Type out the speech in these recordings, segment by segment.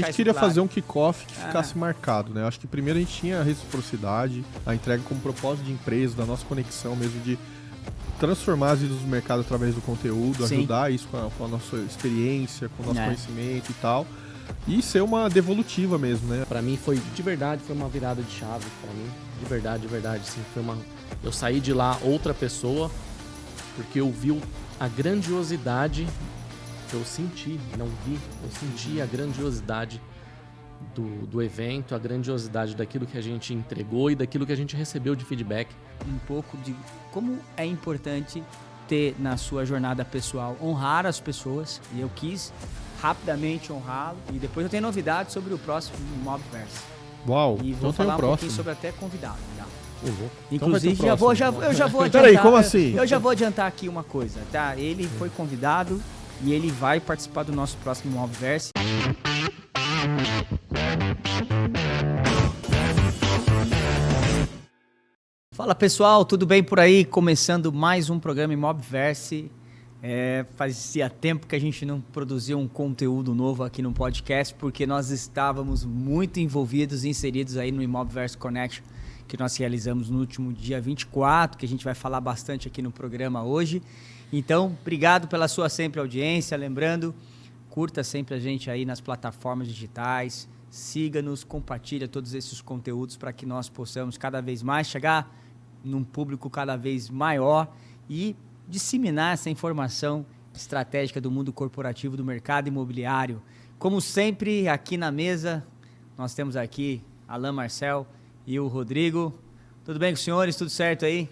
A gente queria fazer um kickoff que ficasse marcado, né? Acho que primeiro a gente tinha a reciprocidade, a entrega como propósito de empresa, da nossa conexão mesmo, de transformar as vidas do mercado através do conteúdo, ajudar isso com a nossa experiência, com o nosso conhecimento e tal. E ser uma devolutiva mesmo, né? Pra mim foi, de verdade, foi uma virada de chave pra mim. De verdade, sim. Eu saí de lá outra pessoa, porque eu vi a grandiosidade que eu senti, não vi, eu senti a grandiosidade do evento, a grandiosidade daquilo que a gente entregou e daquilo que a gente recebeu de feedback. Um pouco de como é importante ter na sua jornada pessoal, honrar as pessoas, e eu quis rapidamente honrá-lo, e depois eu tenho novidades sobre o próximo Mobverse. Uau, e vou então falar tem o um próximo. pouquinho sobre até convidado. Já. Inclusive, Então eu já vou adiantar. Peraí, como assim? Eu já vou adiantar aqui uma coisa, tá? Ele foi convidado e ele vai participar do nosso próximo Mobverse. Fala pessoal, tudo bem por aí? Começando mais um programa em Mobverse. Fazia tempo que a gente não produzia um conteúdo novo aqui no podcast, porque nós estávamos muito envolvidos e inseridos aí no Mobverse Connection, que nós realizamos no último dia 24, que a gente vai falar bastante aqui no programa hoje. Então, obrigado pela sua sempre audiência. Lembrando, curta sempre a gente aí nas plataformas digitais, siga-nos, compartilha todos esses conteúdos para que nós possamos cada vez mais chegar num público cada vez maior e disseminar essa informação estratégica do mundo corporativo, do mercado imobiliário. Como sempre, aqui na mesa, nós temos aqui Alain Marcel e o Rodrigo. Tudo bem com os senhores? Tudo certo aí?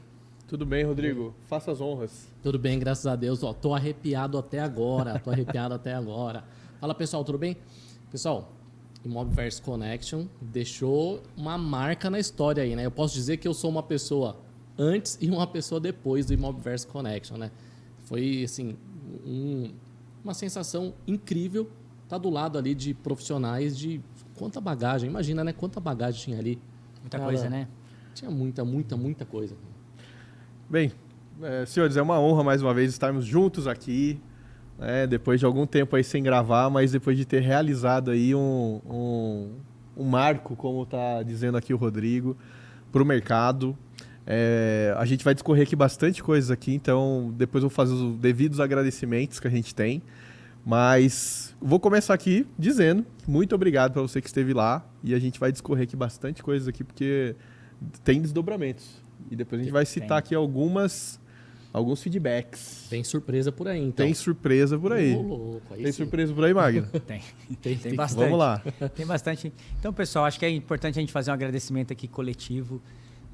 Tudo bem, Rodrigo. Faça as honras. Tudo bem, graças a Deus. Tô arrepiado até agora. Fala, pessoal, tudo bem? Pessoal, Mobverse Connection deixou uma marca na história aí, né? Eu posso dizer que eu sou uma pessoa antes e uma pessoa depois do Mobverse Connection, né? Foi, assim, uma sensação incrível estar do lado ali de profissionais de quanta bagagem. Imagina, né? Quanta bagagem tinha ali. Muita coisa, né? Tinha muita coisa. Bem, senhores, é uma honra mais uma vez estarmos juntos aqui, né? Depois de algum tempo aí sem gravar, mas depois de ter realizado aí um marco, como está dizendo aqui o Rodrigo, para o mercado. A gente vai discorrer aqui bastante coisas aqui, então depois eu vou fazer os devidos agradecimentos que a gente tem. Mas vou começar aqui dizendo muito obrigado para você que esteve lá, e a gente vai discorrer aqui bastante coisas aqui, porque tem desdobramentos. E depois a gente vai citar aqui alguns feedbacks. Tem surpresa por aí, então. Tem surpresa por aí. Tem surpresa por aí, Magno? Tem bastante. Vamos lá. Tem bastante. Então, pessoal, acho que é importante a gente fazer um agradecimento aqui coletivo,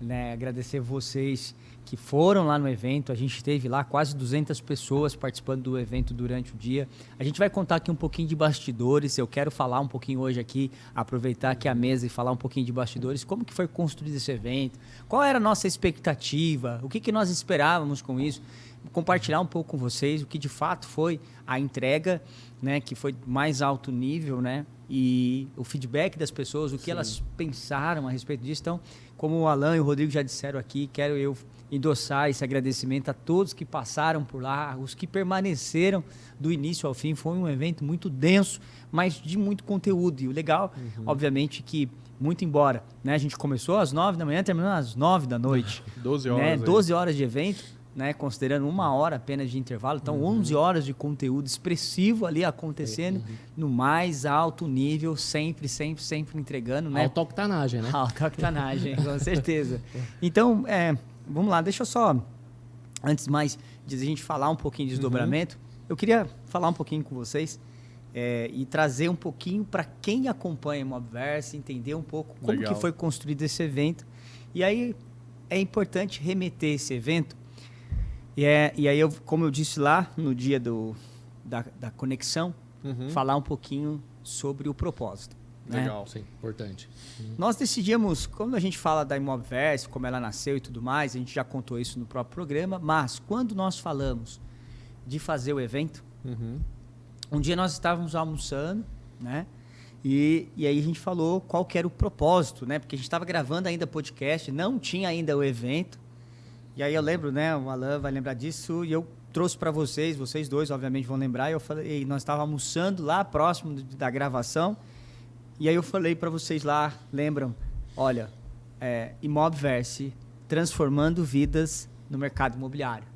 né? Agradecer vocês que foram lá no evento. A gente teve lá quase 200 pessoas participando do evento durante o dia. A gente vai contar aqui um pouquinho de bastidores. Eu quero falar um pouquinho hoje aqui, aproveitar aqui a mesa e falar um pouquinho de bastidores. Como que foi construído esse evento? Qual era a nossa expectativa? O que nós esperávamos com isso? Compartilhar um pouco com vocês o que de fato foi a entrega, né, que foi mais alto nível, né, e o feedback das pessoas, o que elas pensaram a respeito disso. Então, como o Alain e o Rodrigo já disseram aqui, quero eu endossar esse agradecimento a todos que passaram por lá, os que permaneceram do início ao fim. Foi um evento muito denso, mas de muito conteúdo. E o legal, obviamente, que muito embora, né, a gente começou às 9 da manhã, terminou às 9 da noite. 12 horas. Né, 12 horas de evento, né, considerando 1 hora apenas de intervalo. Então, 11 horas de conteúdo expressivo ali acontecendo no mais alto nível, sempre entregando. Né? Autooctanagem, né? Autooctanagem, com certeza. Então, vamos lá, deixa eu só, antes mais de a gente falar um pouquinho de desdobramento, eu queria falar um pouquinho com vocês e trazer um pouquinho para quem acompanha o Mobverse, entender um pouco como que foi construído esse evento. E aí é importante remeter esse evento. E aí, como eu disse lá no dia da conexão, falar um pouquinho sobre o propósito. Legal, né? Sim, importante. Nós decidimos, quando a gente fala da Mobverse, como ela nasceu e tudo mais, a gente já contou isso no próprio programa, mas quando nós falamos de fazer o evento, um dia nós estávamos almoçando, né? E aí a gente falou qual que era o propósito, né? Porque a gente estava gravando ainda podcast, não tinha ainda o evento. E aí eu lembro, né? O Alain vai lembrar disso, e eu trouxe para vocês dois, obviamente, vão lembrar. E eu falei, nós estávamos almoçando lá próximo da gravação. E aí eu falei para vocês lá, lembram? Olha, Imobverse transformando vidas no mercado imobiliário.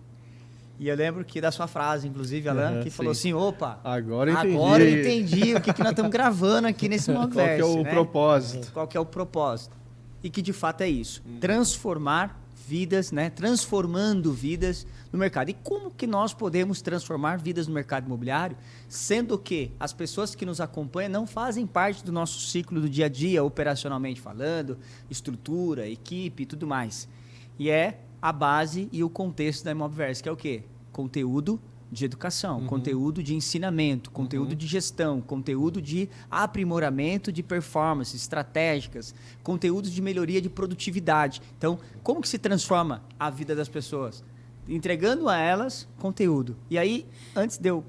E eu lembro que da sua frase, inclusive, Alan, que falou assim, opa, agora eu entendi o que nós estamos gravando aqui nesse Imobverse. Qual que é o propósito? Qual que é o propósito? E que de fato é isso, transformar vidas, né? Transformando vidas no mercado. E como que nós podemos transformar vidas no mercado imobiliário, sendo que as pessoas que nos acompanham não fazem parte do nosso ciclo do dia a dia, operacionalmente falando, estrutura, equipe e tudo mais. E é a base e o contexto da Imobverse, que é o quê? Conteúdo de educação, conteúdo de ensinamento, conteúdo de gestão, conteúdo de aprimoramento de performance, estratégicas, conteúdos de melhoria de produtividade. Então, como que se transforma a vida das pessoas? Entregando a elas conteúdo. E aí, antes de eu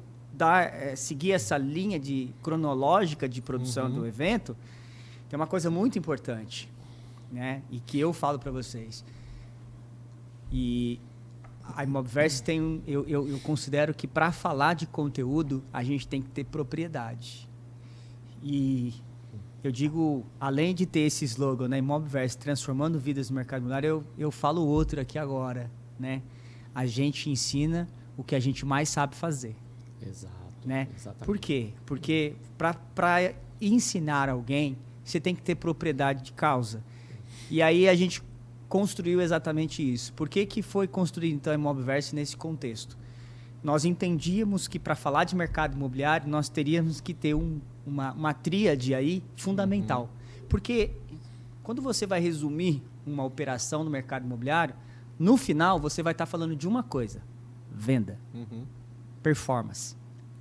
seguir essa linha cronológica de produção do evento, tem uma coisa muito importante, né? E que eu falo para vocês. E a Imobverse tem eu considero que para falar de conteúdo a gente tem que ter propriedade. E eu digo, além de ter esse slogan, né, Imobverse transformando vidas no mercado imobiliário, eu falo outro aqui agora, né? A gente ensina o que a gente mais sabe fazer. Exato. Né? Exatamente. Por quê? Porque para ensinar alguém, você tem que ter propriedade de causa. E aí a gente construiu exatamente isso. Por que foi construído, então, a Imobverse nesse contexto? Nós entendíamos que, para falar de mercado imobiliário, nós teríamos que ter uma tríade aí fundamental. Porque quando você vai resumir uma operação no mercado imobiliário, no final, você vai estar falando de uma coisa: venda. Performance.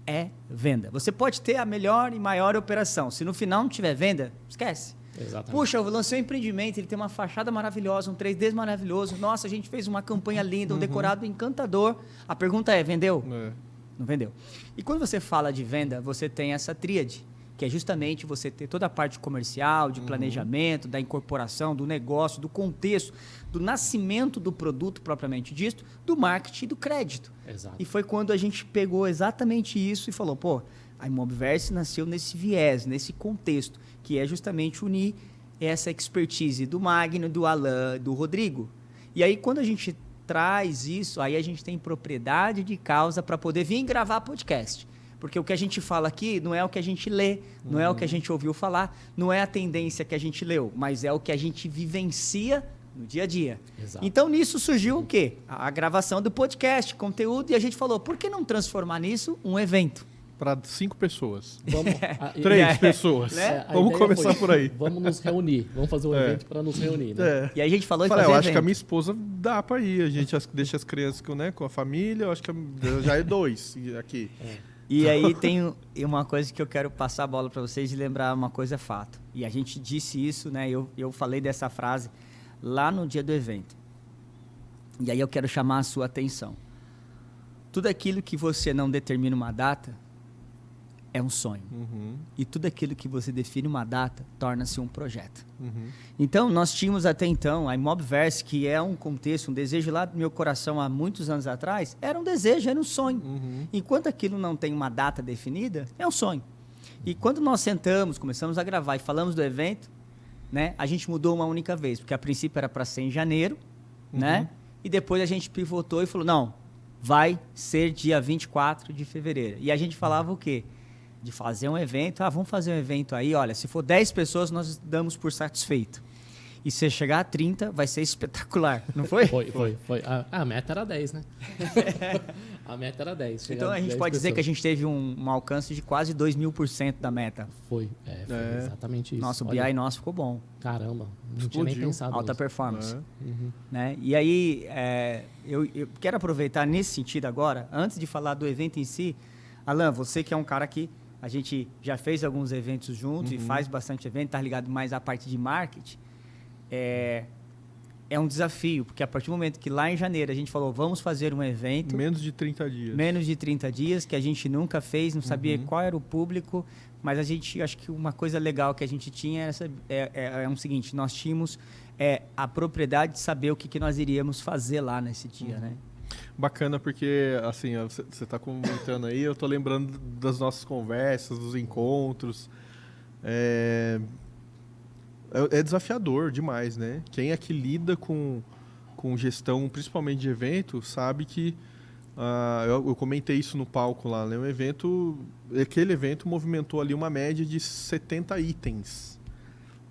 É venda. Você pode ter a melhor e maior operação. Se no final não tiver venda, esquece. Exatamente. Puxa, eu lancei um empreendimento, ele tem uma fachada maravilhosa, um 3D maravilhoso. Nossa, a gente fez uma campanha linda, um decorado encantador. A pergunta é, vendeu? Não vendeu. E quando você fala de venda, você tem essa tríade, que é justamente você ter toda a parte comercial, de planejamento, da incorporação, do negócio, do contexto, do nascimento do produto propriamente dito, do marketing e do crédito. Exato. E foi quando a gente pegou exatamente isso e falou, pô, a Imobverse nasceu nesse viés, nesse contexto, que é justamente unir essa expertise do Magno, do Alan, do Rodrigo. E aí, quando a gente traz isso, aí a gente tem propriedade de causa para poder vir gravar podcast. Porque o que a gente fala aqui não é o que a gente lê, não é o que a gente ouviu falar, não é a tendência que a gente leu, mas é o que a gente vivencia no dia a dia. Exato. Então, nisso surgiu o quê? A gravação do podcast, conteúdo, e a gente falou, por que não transformar nisso um evento? Para 5 pessoas. Vamos, 3 pessoas. Né? Vamos começar por aí. Vamos nos reunir. Vamos fazer um evento para nos reunir. Né? E aí a gente falou Falei, fazer eu acho evento. que a minha esposa dá para ir. A gente deixa as crianças com a família. Eu acho que já é 2 aqui. E aí tem uma coisa que eu quero passar a bola para vocês e lembrar uma coisa é fato. E a gente disse isso, né? Eu falei dessa frase lá no dia do evento. E aí eu quero chamar a sua atenção. Tudo aquilo que você não determina uma data é um sonho. E tudo aquilo que você define uma data torna-se um projeto. Então, nós tínhamos até então a Imobverse, que é um contexto, um desejo lá do meu coração há muitos anos atrás, era um desejo, era um sonho. Enquanto aquilo não tem uma data definida, é um sonho. E quando nós sentamos, começamos a gravar e falamos do evento, né, a gente mudou uma única vez, porque a princípio era para ser em janeiro, né? E depois a gente pivotou e falou, não, vai ser dia 24 de fevereiro. E a gente falava o quê? De fazer um evento, vamos fazer um evento aí, olha, se for 10 pessoas, nós damos por satisfeito. E se chegar a 30, vai ser espetacular, não foi? Foi. A meta era 10, né? A meta era 10. Então a gente pode dizer que a gente teve um alcance de quase 2.000% da meta. Foi exatamente isso. Nosso BI nosso ficou bom. Caramba, não tinha nem pensado Alta nisso. performance. Né? E aí, eu quero aproveitar nesse sentido agora, antes de falar do evento em si, Alan, você que é um cara que a gente já fez alguns eventos juntos e faz bastante evento, está ligado mais à parte de marketing. É um desafio, porque a partir do momento que lá em janeiro a gente falou, vamos fazer um evento... Menos de 30 dias. Menos de 30 dias, que a gente nunca fez, não sabia qual era o público, mas a gente, acho que uma coisa legal que a gente tinha é o seguinte, nós tínhamos a propriedade de saber o que nós iríamos fazer lá nesse dia, né? Bacana, porque, assim, você está comentando aí, eu estou lembrando das nossas conversas, dos encontros, é desafiador demais, né? Quem é que lida com gestão, principalmente de evento, sabe que eu comentei isso no palco lá, né? Aquele evento movimentou ali uma média de 70 itens,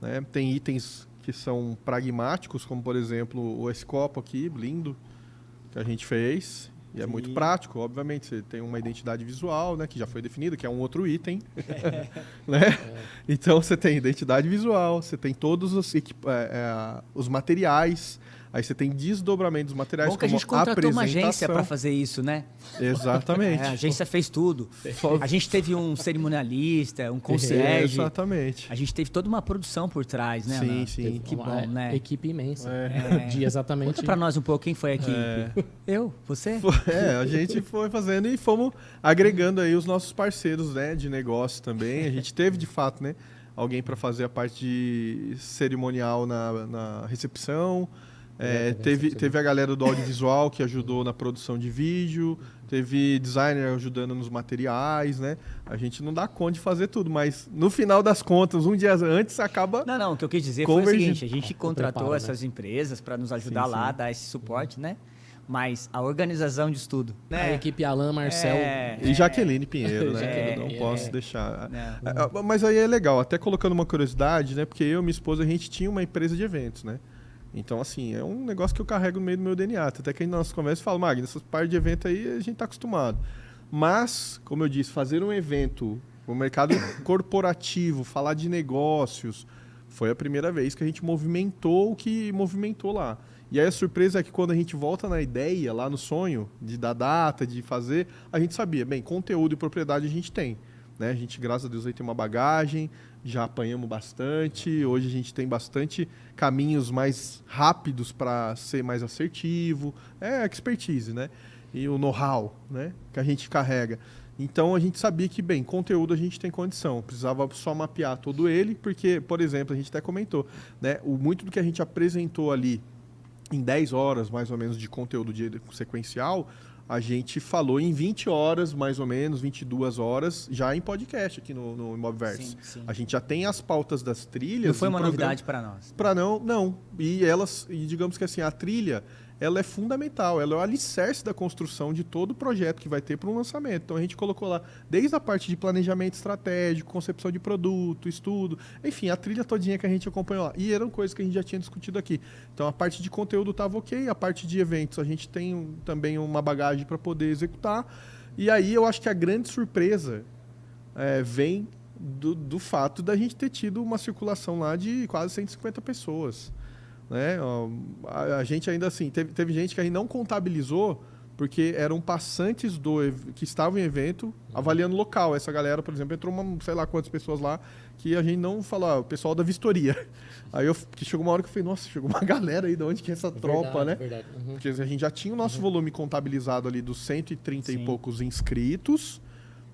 né? Tem itens que são pragmáticos, como por exemplo esse copo aqui, lindo, que a gente fez. E é muito prático, obviamente. Você tem uma identidade visual, né, que já foi definida, que é um outro item. Né? Então, você tem identidade visual, você tem todos os materiais, aí você tem desdobramento dos materiais. Bom que a gente contratou uma agência para fazer isso, né? Exatamente. A agência fez tudo. A gente teve um cerimonialista, um concierge. Exatamente. A gente teve toda uma produção por trás, né? Sim, sim. Que bom, né? Equipe imensa. De exatamente. Conta para nós um pouco quem foi a equipe. Eu? Você? A gente foi fazendo e fomos agregando aí os nossos parceiros, né, de negócio também. A gente teve, de fato, né, alguém para fazer a parte de cerimonial na recepção. Teve a galera do audiovisual que ajudou na produção de vídeo, teve designer ajudando nos materiais, né? A gente não dá conta de fazer tudo, mas no final das contas, um dia antes acaba... Não, o que eu quis dizer foi o seguinte, a gente contratou essas empresas para nos ajudar lá, dar esse suporte, né? Mas a organização disso tudo, né? A equipe Alan, Marcel... E Jaqueline Pinheiro, né? Não posso deixar... Mas aí é legal, até colocando uma curiosidade, né? Porque eu e minha esposa, a gente tinha uma empresa de eventos, né? Então, assim, é um negócio que eu carrego no meio do meu DNA. Até que a gente na nossa conversa fala, Magno, essas partes de evento aí a gente está acostumado. Mas, como eu disse, fazer um evento no mercado corporativo, falar de negócios, foi a primeira vez que a gente movimentou o que movimentou lá. E aí a surpresa é que quando a gente volta na ideia, lá no sonho, da data, de fazer, a gente sabia, bem, conteúdo e propriedade a gente tem. Né? A gente, graças a Deus, aí tem uma bagagem, já apanhamos bastante, hoje a gente tem bastante caminhos mais rápidos para ser mais assertivo, expertise, né? E o know-how, né, que a gente carrega. Então a gente sabia que, bem, conteúdo a gente tem condição, precisava só mapear todo ele, porque, por exemplo, a gente até comentou, né, muito do que a gente apresentou ali em 10 horas, mais ou menos, de conteúdo sequencial, a gente falou em 20 horas, mais ou menos, 22 horas, já em podcast aqui no Imobverse. Sim. A gente já tem as pautas das trilhas. Não foi uma novidade para nós. Não. E digamos que assim, a trilha, ela é fundamental, ela é o alicerce da construção de todo o projeto que vai ter para um lançamento. Então a gente colocou lá, desde a parte de planejamento estratégico, concepção de produto, estudo, enfim, a trilha todinha que a gente acompanhou lá. E eram coisas que a gente já tinha discutido aqui. Então a parte de conteúdo estava ok, a parte de eventos a gente tem também uma bagagem para poder executar. E aí eu acho que a grande surpresa vem do fato da gente ter tido uma circulação lá de quase 150 pessoas. Né? A gente ainda assim, teve gente que a gente não contabilizou porque eram passantes que estavam em evento avaliando local. Essa galera, por exemplo, entrou sei lá quantas pessoas lá que a gente não falou, o pessoal da vistoria. Aí que chegou uma hora que eu falei, nossa, chegou uma galera aí, de onde que é essa tropa, né? Verdade. Uhum. Porque a gente já tinha o nosso volume contabilizado ali dos 130 e poucos inscritos.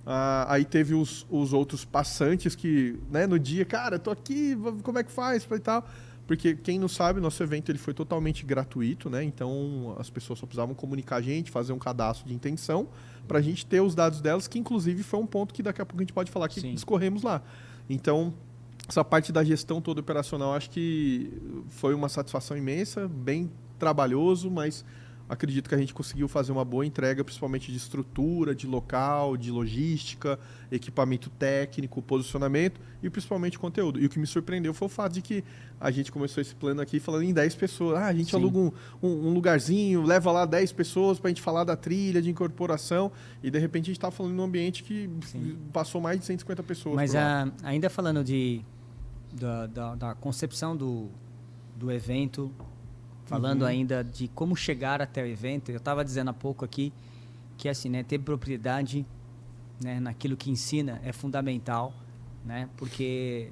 Aí teve os outros passantes que, né, no dia, cara, tô aqui, como é que faz? E tal. Porque quem não sabe, nosso evento ele foi totalmente gratuito, né? Então as pessoas só precisavam comunicar a gente, fazer um cadastro de intenção para a gente ter os dados delas, que inclusive foi um ponto que daqui a pouco a gente pode falar que discorremos lá. Então, essa parte da gestão toda operacional, acho que foi uma satisfação imensa, bem trabalhoso, mas acredito que a gente conseguiu fazer uma boa entrega, principalmente de estrutura, de local, de logística, equipamento técnico, posicionamento e principalmente conteúdo. E o que me surpreendeu foi o fato de que a gente começou esse plano aqui falando em 10 pessoas. A gente aluga um lugarzinho, leva lá 10 pessoas para a gente falar da trilha, de incorporação, e de repente a gente está falando num ambiente que passou mais de 150 pessoas. Mas ainda falando da concepção do evento, falando ainda de como chegar até o evento, eu estava dizendo há pouco aqui que assim, né, ter propriedade, né, naquilo que ensina é fundamental, né, porque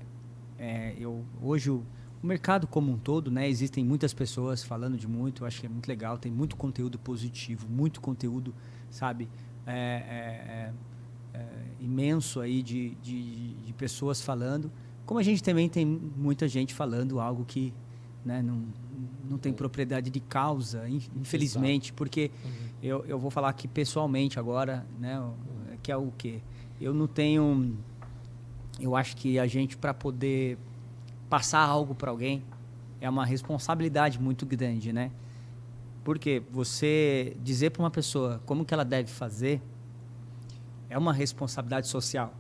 hoje o mercado como um todo, né, existem muitas pessoas falando de muito, eu acho que é muito legal, tem muito conteúdo positivo, muito conteúdo, sabe, imenso aí de pessoas falando, como a gente também tem muita gente falando algo que, né, não tem propriedade de causa, infelizmente. Exato. Porque eu vou falar aqui pessoalmente agora, né, que é o quê? Eu não tenho eu acho que a gente, para poder passar algo para alguém, é uma responsabilidade muito grande, né? Porque você dizer para uma pessoa como que ela deve fazer é uma responsabilidade social.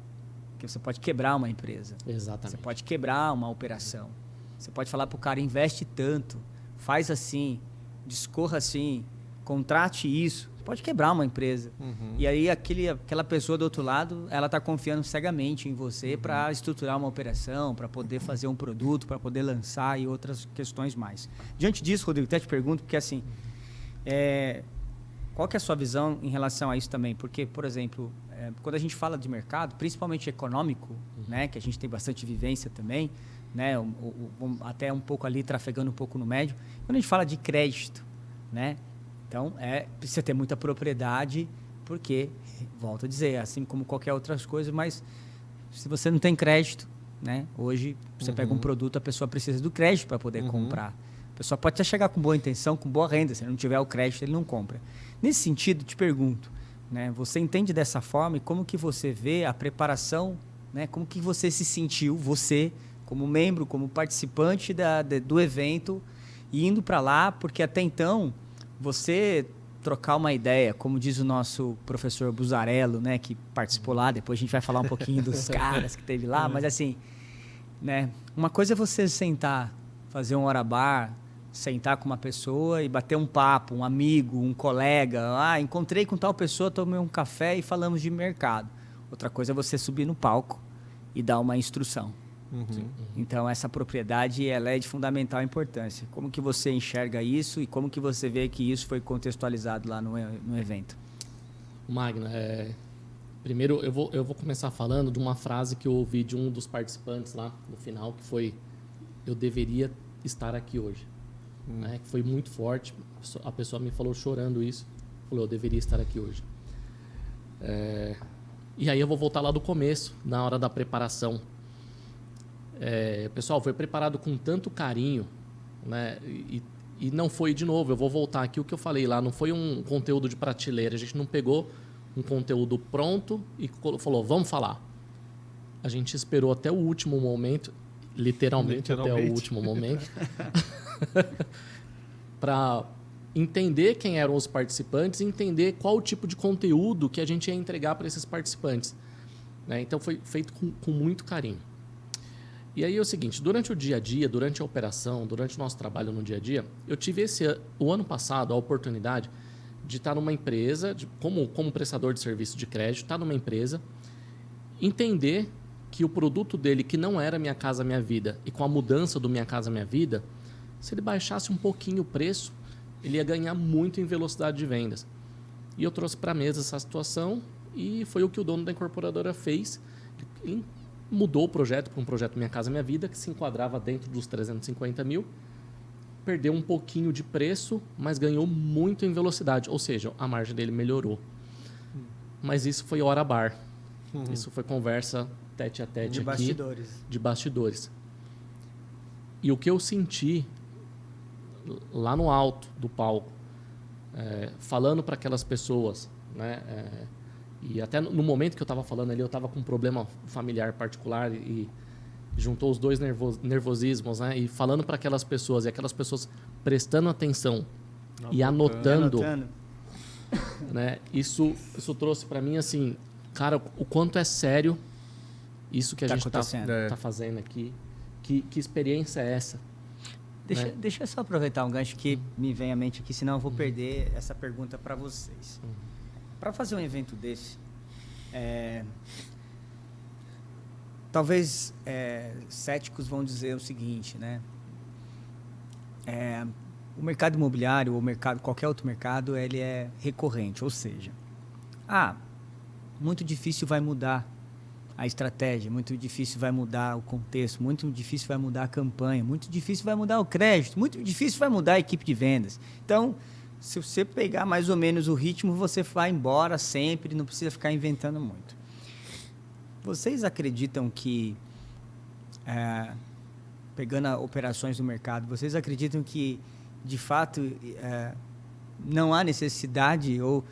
Porque você pode quebrar uma empresa. Exatamente. Você pode quebrar uma operação. Você pode falar para o cara, investe tanto, faz assim, discorra assim, contrate isso. Você pode quebrar uma empresa. E aí aquela pessoa do outro lado, ela está confiando cegamente em você para estruturar uma operação, para poder fazer um produto, para poder lançar e outras questões mais. Diante disso, Rodrigo, até te pergunto, porque assim, qual que é a sua visão em relação a isso também? Porque, por exemplo, quando a gente fala de mercado, principalmente econômico, né, que a gente tem bastante vivência também, né, até um pouco ali, trafegando um pouco no médio, quando a gente fala de crédito, né, então precisa ter muita propriedade, porque, volto a dizer, assim como qualquer outras coisas, mas se você não tem crédito, né, hoje você pega um produto, a pessoa precisa do crédito para poder comprar. A pessoa pode até chegar com boa intenção, com boa renda, se ele não tiver o crédito, ele não compra. Nesse sentido, te pergunto, né, você entende dessa forma e como que você vê a preparação, né, como que você se sentiu, você, como membro, como participante do evento, indo para lá, porque até então, você trocar uma ideia, como diz o nosso professor Buzarello, né, que participou lá, depois a gente vai falar um pouquinho dos caras que teve lá, mas assim, né, uma coisa é você sentar, fazer um hora bar, sentar com uma pessoa e bater um papo, um amigo, um colega. Encontrei com tal pessoa, tomei um café e falamos de mercado. Outra coisa é você subir no palco e dar uma instrução. Então, essa propriedade ela é de fundamental importância. Como que você enxerga isso e como que você vê que isso foi contextualizado lá no evento? Magno, primeiro eu vou começar falando de uma frase que eu ouvi de um dos participantes lá no final, que foi: eu deveria estar aqui hoje. Né? Que foi muito forte. A pessoa me falou chorando isso. Falou: eu deveria estar aqui hoje. E aí eu vou voltar lá do começo, na hora da preparação. Pessoal, foi preparado com tanto carinho, né? E não foi, de novo, eu vou voltar aqui o que eu falei lá, não foi um conteúdo de prateleira. A gente não pegou um conteúdo pronto e falou, vamos falar. A gente esperou até o último momento, literalmente. Até o último momento, para entender quem eram os participantes e entender qual o tipo de conteúdo que a gente ia entregar para esses participantes. Né? Então, foi feito com muito carinho. E aí é o seguinte, durante o dia a dia, durante a operação, durante o nosso trabalho no dia a dia, eu tive o ano passado a oportunidade de estar numa empresa, como prestador de serviço de crédito, estar numa empresa, entender que o produto dele, que não era Minha Casa Minha Vida, e com a mudança do Minha Casa Minha Vida, se ele baixasse um pouquinho o preço, ele ia ganhar muito em velocidade de vendas. E eu trouxe para a mesa essa situação e foi o que o dono da incorporadora fez. Ele mudou o projeto para um projeto Minha Casa Minha Vida, que se enquadrava dentro dos 350 mil, perdeu um pouquinho de preço, mas ganhou muito em velocidade, ou seja, a margem dele melhorou. Mas isso foi hora bar. Isso foi conversa tete a tete de aqui. Bastidores. De bastidores. E o que eu senti lá no alto do palco, falando para aquelas pessoas, né, e até no momento que eu estava falando ali, eu estava com um problema familiar particular e juntou os dois nervosismos, né, e falando para aquelas pessoas, e aquelas pessoas prestando atenção e anotando. Né, isso trouxe para mim assim, cara, o quanto é sério isso que a gente está fazendo aqui. Que experiência é essa? Deixa eu só aproveitar um gancho que me vem à mente aqui, senão eu vou perder essa pergunta para vocês. Para fazer um evento desse, talvez céticos vão dizer o seguinte, né? O mercado imobiliário ou qualquer outro mercado, ele é recorrente, ou seja, muito difícil vai mudar a estratégia, muito difícil vai mudar o contexto, muito difícil vai mudar a campanha, muito difícil vai mudar o crédito, muito difícil vai mudar a equipe de vendas. Então, se você pegar mais ou menos o ritmo, você vai embora sempre, não precisa ficar inventando muito. Vocês acreditam que, pegando operações do mercado, vocês acreditam que, de fato, não há necessidade ou...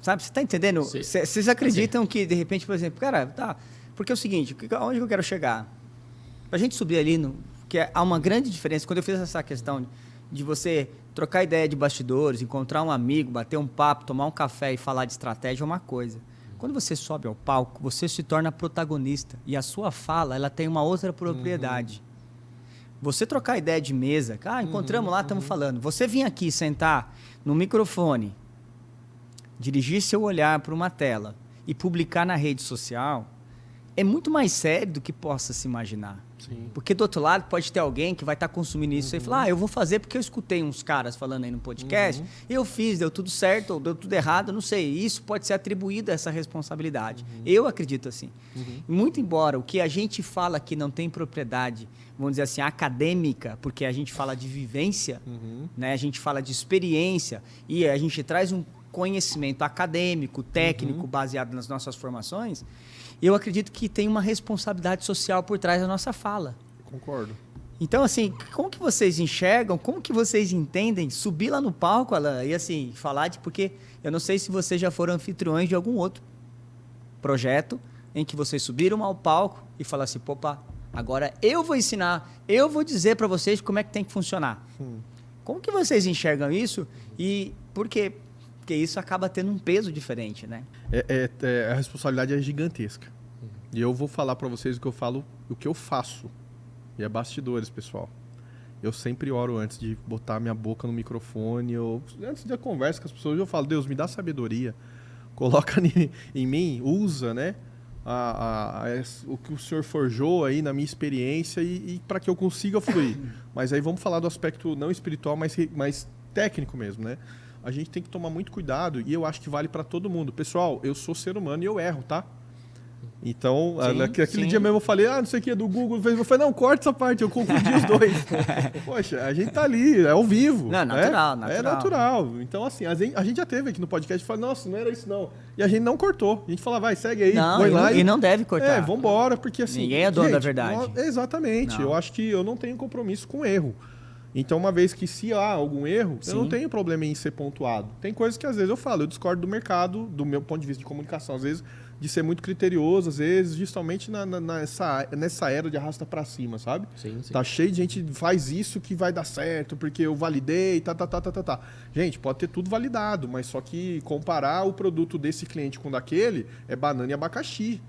sabe, você está entendendo? Vocês acreditam que, de repente, por exemplo, cara, Porque é o seguinte, onde eu quero chegar? Pra gente subir ali, há uma grande diferença. Quando eu fiz essa questão de você trocar ideia de bastidores, encontrar um amigo, bater um papo, tomar um café e falar de estratégia é uma coisa. Quando você sobe ao palco, você se torna protagonista. E a sua fala, ela tem uma outra propriedade. Você trocar ideia de mesa, encontramos lá, estamos falando. Você vir aqui sentar no microfone, dirigir seu olhar para uma tela e publicar na rede social, é muito mais sério do que possa se imaginar. Sim. Porque do outro lado pode ter alguém que vai estar consumindo isso e falar, eu vou fazer porque eu escutei uns caras falando aí no podcast, eu fiz, deu tudo certo, ou deu tudo errado, não sei. Isso pode ser atribuído a essa responsabilidade. Eu acredito assim. Muito embora o que a gente fala aqui não tem propriedade, vamos dizer assim, acadêmica, porque a gente fala de vivência, né? A gente fala de experiência e a gente traz um conhecimento acadêmico, técnico, baseado nas nossas formações, eu acredito que tem uma responsabilidade social por trás da nossa fala. Concordo. Então, assim, como que vocês enxergam, como que vocês entendem subir lá no palco, Alan, e assim, falar de... Porque eu não sei se vocês já foram anfitriões de algum outro projeto em que vocês subiram ao palco e falaram assim, opa, agora eu vou ensinar, eu vou dizer para vocês como é que tem que funcionar. Como que vocês enxergam isso e por quê? Porque isso acaba tendo um peso diferente, né? A responsabilidade é gigantesca. E eu vou falar para vocês o que eu falo, o que eu faço. E é bastidores, pessoal. Eu sempre oro antes de botar minha boca no microfone. Antes da conversa com as pessoas, eu falo, Deus, me dá sabedoria. Coloca em mim, usa, né? O que o Senhor forjou aí na minha experiência e para que eu consiga fluir. Mas aí vamos falar do aspecto não espiritual, mas técnico mesmo, né? A gente tem que tomar muito cuidado e eu acho que vale para todo mundo. Pessoal, eu sou ser humano e eu erro, tá? Então, aquele dia mesmo eu falei, não sei o que, é do Google. Eu falei, não, corta essa parte, eu confundi os dois. Poxa, a gente tá ali, é ao vivo. Não, natural. É natural. Então, assim, a gente já teve aqui no podcast e falou, nossa, não era isso não. E a gente não cortou. A gente falava, vai, segue aí, não, põe lá. E não deve cortar. Vambora, porque assim... Ninguém é dono da verdade. Exatamente. Eu acho que eu não tenho compromisso com erro. Então, uma vez que se há algum erro, eu não tenho problema em ser pontuado. Tem coisas que às vezes eu falo, eu discordo do mercado, do meu ponto de vista de comunicação, às vezes de ser muito criterioso, às vezes justamente nessa era de arrasta pra cima, sabe? Sim. Tá cheio de gente que faz isso que vai dar certo, porque eu validei, tá. Gente, pode ter tudo validado, mas só que comparar o produto desse cliente com daquele é banana e abacaxi.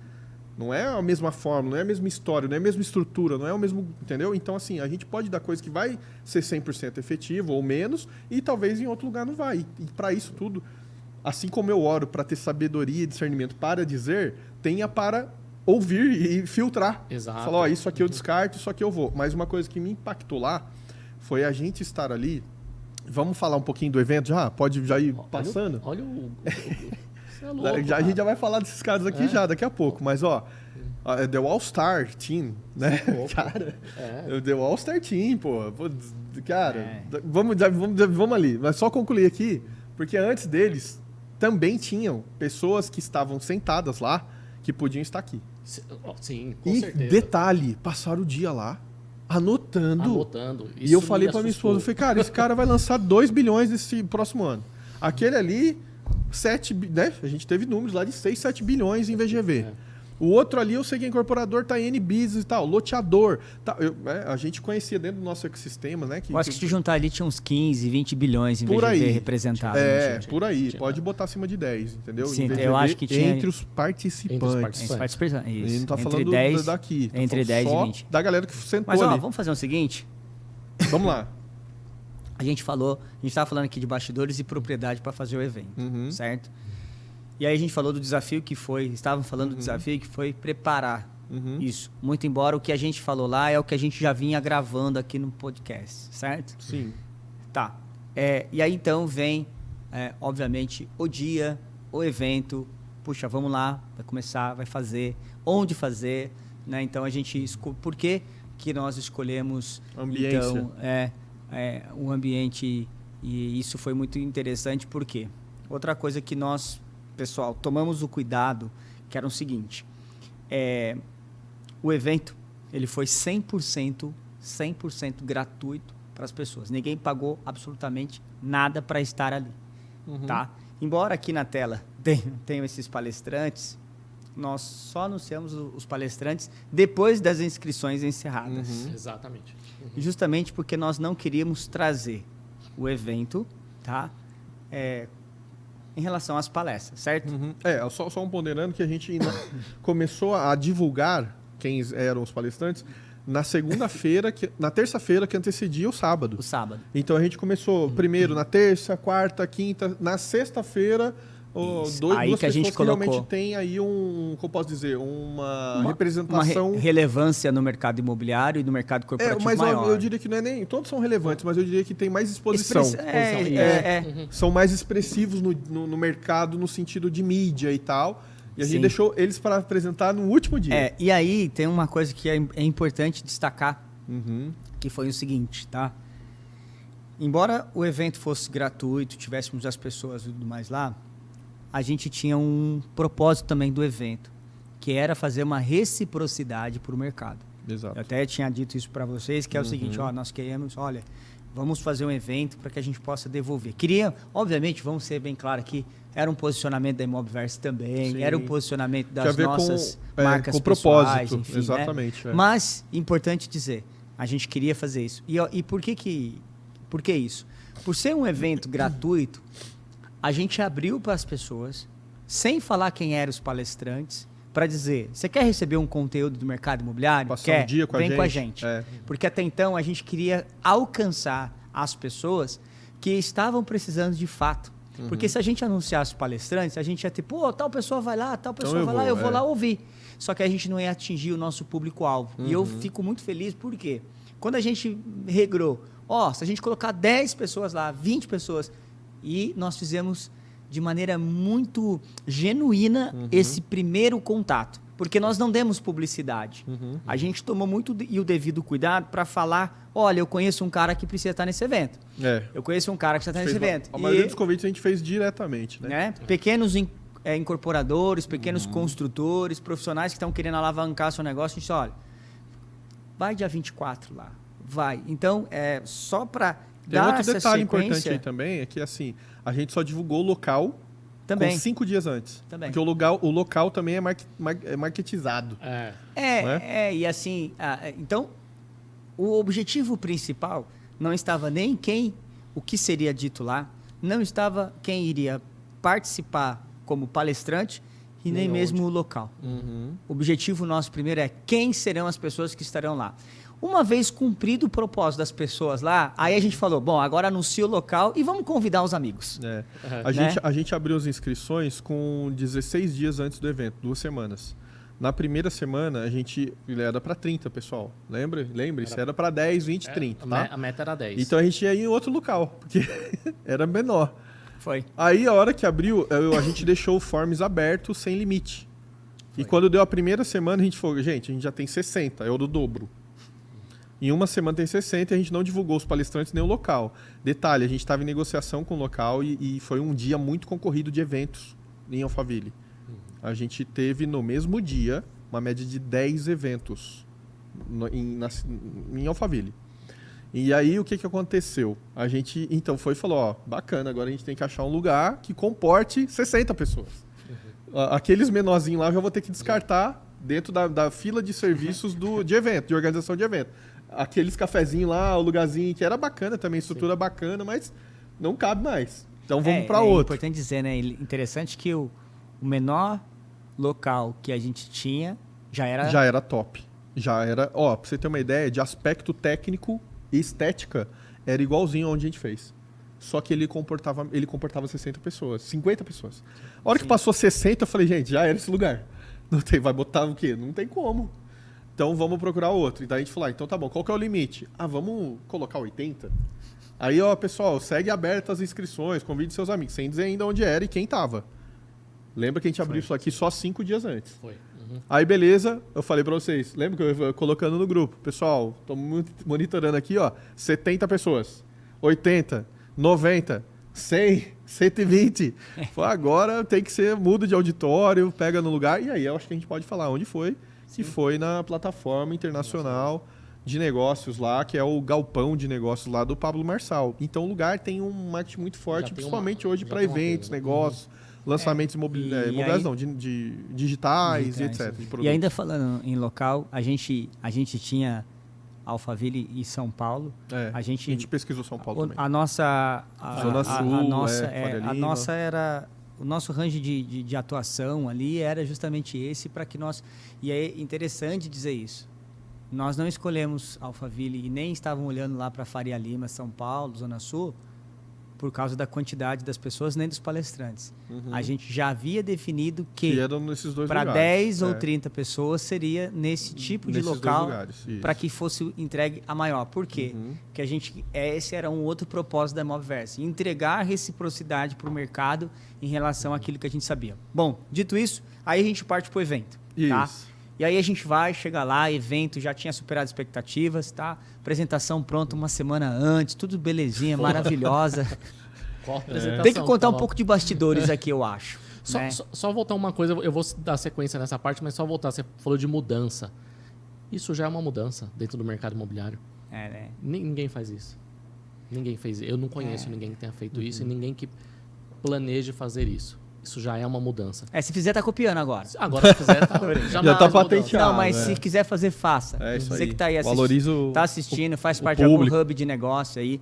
Não é a mesma forma, não é a mesma história, não é a mesma estrutura, não é o mesmo... Entendeu? Então, assim, a gente pode dar coisa que vai ser 100% efetivo ou menos e talvez em outro lugar não vai. E para isso tudo, assim como eu oro para ter sabedoria e discernimento para dizer, tenha para ouvir e filtrar. Exato. Falar, isso aqui eu descarto, isso aqui eu vou. Mas uma coisa que me impactou lá foi a gente estar ali... Vamos falar um pouquinho do evento já? Pode já ir passando? Olha o é louco, a gente já vai falar desses caras aqui já, daqui a pouco. Mas, The All-Star Team, né? Cara, The All-Star Team, pô. Cara, vamos ali. Mas só concluir aqui, porque antes deles, também tinham pessoas que estavam sentadas lá, que podiam estar aqui. Sim, com e certeza. Detalhe, passaram o dia lá, anotando. Isso e eu falei pra minha esposa, eu falei, cara, esse cara vai lançar 2 bilhões nesse próximo ano. Aquele ali... 7, né? A gente teve números lá de 6, 7 bilhões em VGV. O outro ali, eu sei que é incorporador, tá em N-Business e tal, loteador. Tá, a gente conhecia dentro do nosso ecossistema, né? Eu acho que se juntar ali tinha uns 15, 20 bilhões em VGV representados. Por aí. Pode botar acima de 10, entendeu? Sim, VGV, eu acho que tinha... Entre os participantes. Isso. Ele não tá entre falando 10, daqui. Tá entre 10 e 20. Da galera que sentou Mas, ali. vamos fazer o seguinte? Vamos lá. A gente estava falando aqui de bastidores e propriedade para fazer o evento, certo? E aí a gente falou do desafio que foi, estávamos falando do desafio que foi preparar isso. Muito embora o que a gente falou lá é o que a gente já vinha gravando aqui no podcast, certo? Sim. Tá. E aí então vem, obviamente, o dia, o evento. Puxa, vamos lá, vai começar, vai fazer, onde fazer, né? Então a gente... Por que nós escolhemos... Ambiência. Então, o ambiente, e isso foi muito interessante, porque outra coisa que nós, pessoal, tomamos o cuidado, que era o seguinte, o evento, ele foi 100% gratuito para as pessoas, ninguém pagou absolutamente nada para estar ali, tá? Embora aqui na tela tenham esses palestrantes, nós só anunciamos os palestrantes depois das inscrições encerradas. Exatamente. Justamente porque nós não queríamos trazer o evento, tá? Em relação às palestras, certo? Só um ponderando que a gente ainda começou a divulgar quem eram os palestrantes na segunda-feira, na terça-feira que antecedia o sábado. O sábado. Então a gente começou primeiro na terça, quarta, quinta, na sexta-feira, duas que a gente pessoas que colocou. realmente tem aí como eu posso dizer, uma representação... Uma relevância no mercado imobiliário e no mercado corporativo mas maior. eu diria que não é nem... Todos são relevantes, mas eu diria que tem mais exposição. São mais expressivos no mercado, no sentido de mídia e tal. E a gente deixou eles para apresentar no último dia. E aí tem uma coisa que é importante destacar, que foi o seguinte, tá? Embora o evento fosse gratuito, tivéssemos as pessoas e tudo mais lá, a gente tinha um propósito também do evento, que era fazer uma reciprocidade para o mercado. Exato. Eu até tinha dito isso para vocês, que é o seguinte, nós queremos, vamos fazer um evento para que a gente possa devolver. Obviamente, vamos ser bem claro aqui, era um posicionamento da Imobverse também, Sim. Era um posicionamento das nossas com marcas com pessoais, propósito, enfim, exatamente. né? Mas, importante dizer, a gente queria fazer isso. E por que isso? Por ser um evento gratuito, a gente abriu para as pessoas, sem falar quem eram os palestrantes, para dizer, você quer receber um conteúdo do mercado imobiliário? Passar um dia com Vem a com a gente. Porque até então a gente queria alcançar as pessoas que estavam precisando de fato. Porque se a gente anunciasse palestrantes, a gente ia ter, tal pessoa vai lá, tal pessoa vai lá, eu vou lá ouvir. Só que a gente não ia atingir o nosso público-alvo. E eu fico muito feliz, porque quando a gente regrou, se a gente colocar 10 pessoas lá, 20 pessoas, e nós fizemos de maneira muito genuína esse primeiro contato. Porque nós não demos publicidade. A gente tomou muito e o devido cuidado para falar, olha, eu conheço um cara que precisa estar nesse evento. Eu conheço um cara que está nesse evento. A maioria dos convites a gente fez diretamente, né? Pequenos incorporadores, pequenos construtores, profissionais que estão querendo alavancar seu negócio, a gente olha, vai dia 24 lá, vai. Então, só para dar outro essa detalhe sequência... importante aí também, é que assim, a gente só divulgou o local também. com 5 dias antes. Também. Porque o local também é marketizado. E assim, então, o objetivo principal não estava nem o que seria dito lá, não estava quem iria participar como palestrante e nem mesmo o local. O objetivo nosso primeiro é quem serão as pessoas que estarão lá. Uma vez cumprido o propósito das pessoas lá, aí a gente falou, bom, agora anuncia o local e vamos convidar os amigos. A gente abriu as inscrições com 16 dias antes do evento, 2 semanas. Na primeira semana, a gente era para 30, pessoal. Lembre-se, era para 10, 20, 30. Tá? A meta era 10. Então a gente ia em outro local, porque era menor. Foi. Aí, a hora que abriu, a gente deixou o Forms aberto, sem limite. E quando deu a primeira semana, a gente falou, gente, a gente já tem 60, é o do dobro. Em uma semana tem 60 e a gente não divulgou os palestrantes nem o local. Detalhe, a gente estava em negociação com o local e foi um dia muito concorrido de eventos em Alphaville. A gente teve no mesmo dia uma média de 10 eventos em Alphaville. E aí o que aconteceu? A gente então foi e falou, bacana, agora a gente tem que achar um lugar que comporte 60 pessoas. Aqueles menorzinhos lá eu já vou ter que descartar dentro da fila de serviços de evento, de organização de evento. Aqueles cafezinhos lá, o lugarzinho que era bacana também, estrutura bacana, mas não cabe mais. Então vamos para outro. É importante dizer, né? Interessante que o menor local que a gente tinha já era top. Já era, pra você ter uma ideia, de aspecto técnico e estética, era igualzinho onde a gente fez. Só que ele comportava 60 pessoas, 50 pessoas. A hora que passou 60, eu falei, gente, já era esse lugar. Vai botar o quê? Não tem como. Então vamos procurar outro. Então a gente falou, então tá bom, qual que é o limite? Vamos colocar 80? Aí, pessoal, segue abertas as inscrições, convide seus amigos, sem dizer ainda onde era e quem tava. Lembra que a gente abriu isso aqui só 5 dias antes. Foi. Aí, beleza, eu falei pra vocês, lembra que eu ia colocando no grupo? Pessoal, tô monitorando aqui, 70 pessoas, 80, 90, 100, 120. Agora tem que ser muda de auditório, pega no lugar, e aí eu acho que a gente pode falar onde foi. Que foi na plataforma internacional de negócios lá, que é o galpão de negócios lá do Pablo Marçal. Então o lugar tem um marketing muito forte, principalmente hoje para eventos, negócios. lançamentos imobiliários, não, de digitais e etc. De E ainda falando em local, a gente tinha Alphaville e São Paulo. A gente pesquisou São Paulo também. A nossa... Zona Sul, a nossa era... O nosso range de atuação ali era justamente esse para que nós... E é interessante dizer isso. Nós não escolhemos Alphaville e nem estavam olhando lá para Faria Lima, São Paulo, Zona Sul, por causa da quantidade das pessoas nem dos palestrantes. A gente já havia definido que para 10 ou 30 pessoas seria nesse tipo de local para que fosse entregue a maior. Por quê? Porque esse era um outro propósito da Mobverse, entregar reciprocidade para o mercado em relação àquilo que a gente sabia. Bom, dito isso, aí a gente parte para o evento. Tá? E aí a gente chega lá, evento já tinha superado expectativas, tá? Apresentação pronta uma semana antes, tudo belezinha, maravilhosa. Qual apresentação? Tem que contar um pouco de bastidores aqui, eu acho. Só voltar uma coisa, eu vou dar sequência nessa parte, mas só voltar, você falou de mudança. Isso já é uma mudança dentro do mercado imobiliário. Né? Ninguém faz isso. Ninguém fez. Eu não conheço ninguém que tenha feito isso e ninguém que planeje fazer isso. Isso já é uma mudança. Se fizer, tá copiando agora. Agora, se fizer, já tá patenteado. Não, mas se quiser fazer, faça. Você que tá aí tá assistindo, faz parte de algum hub de negócio aí.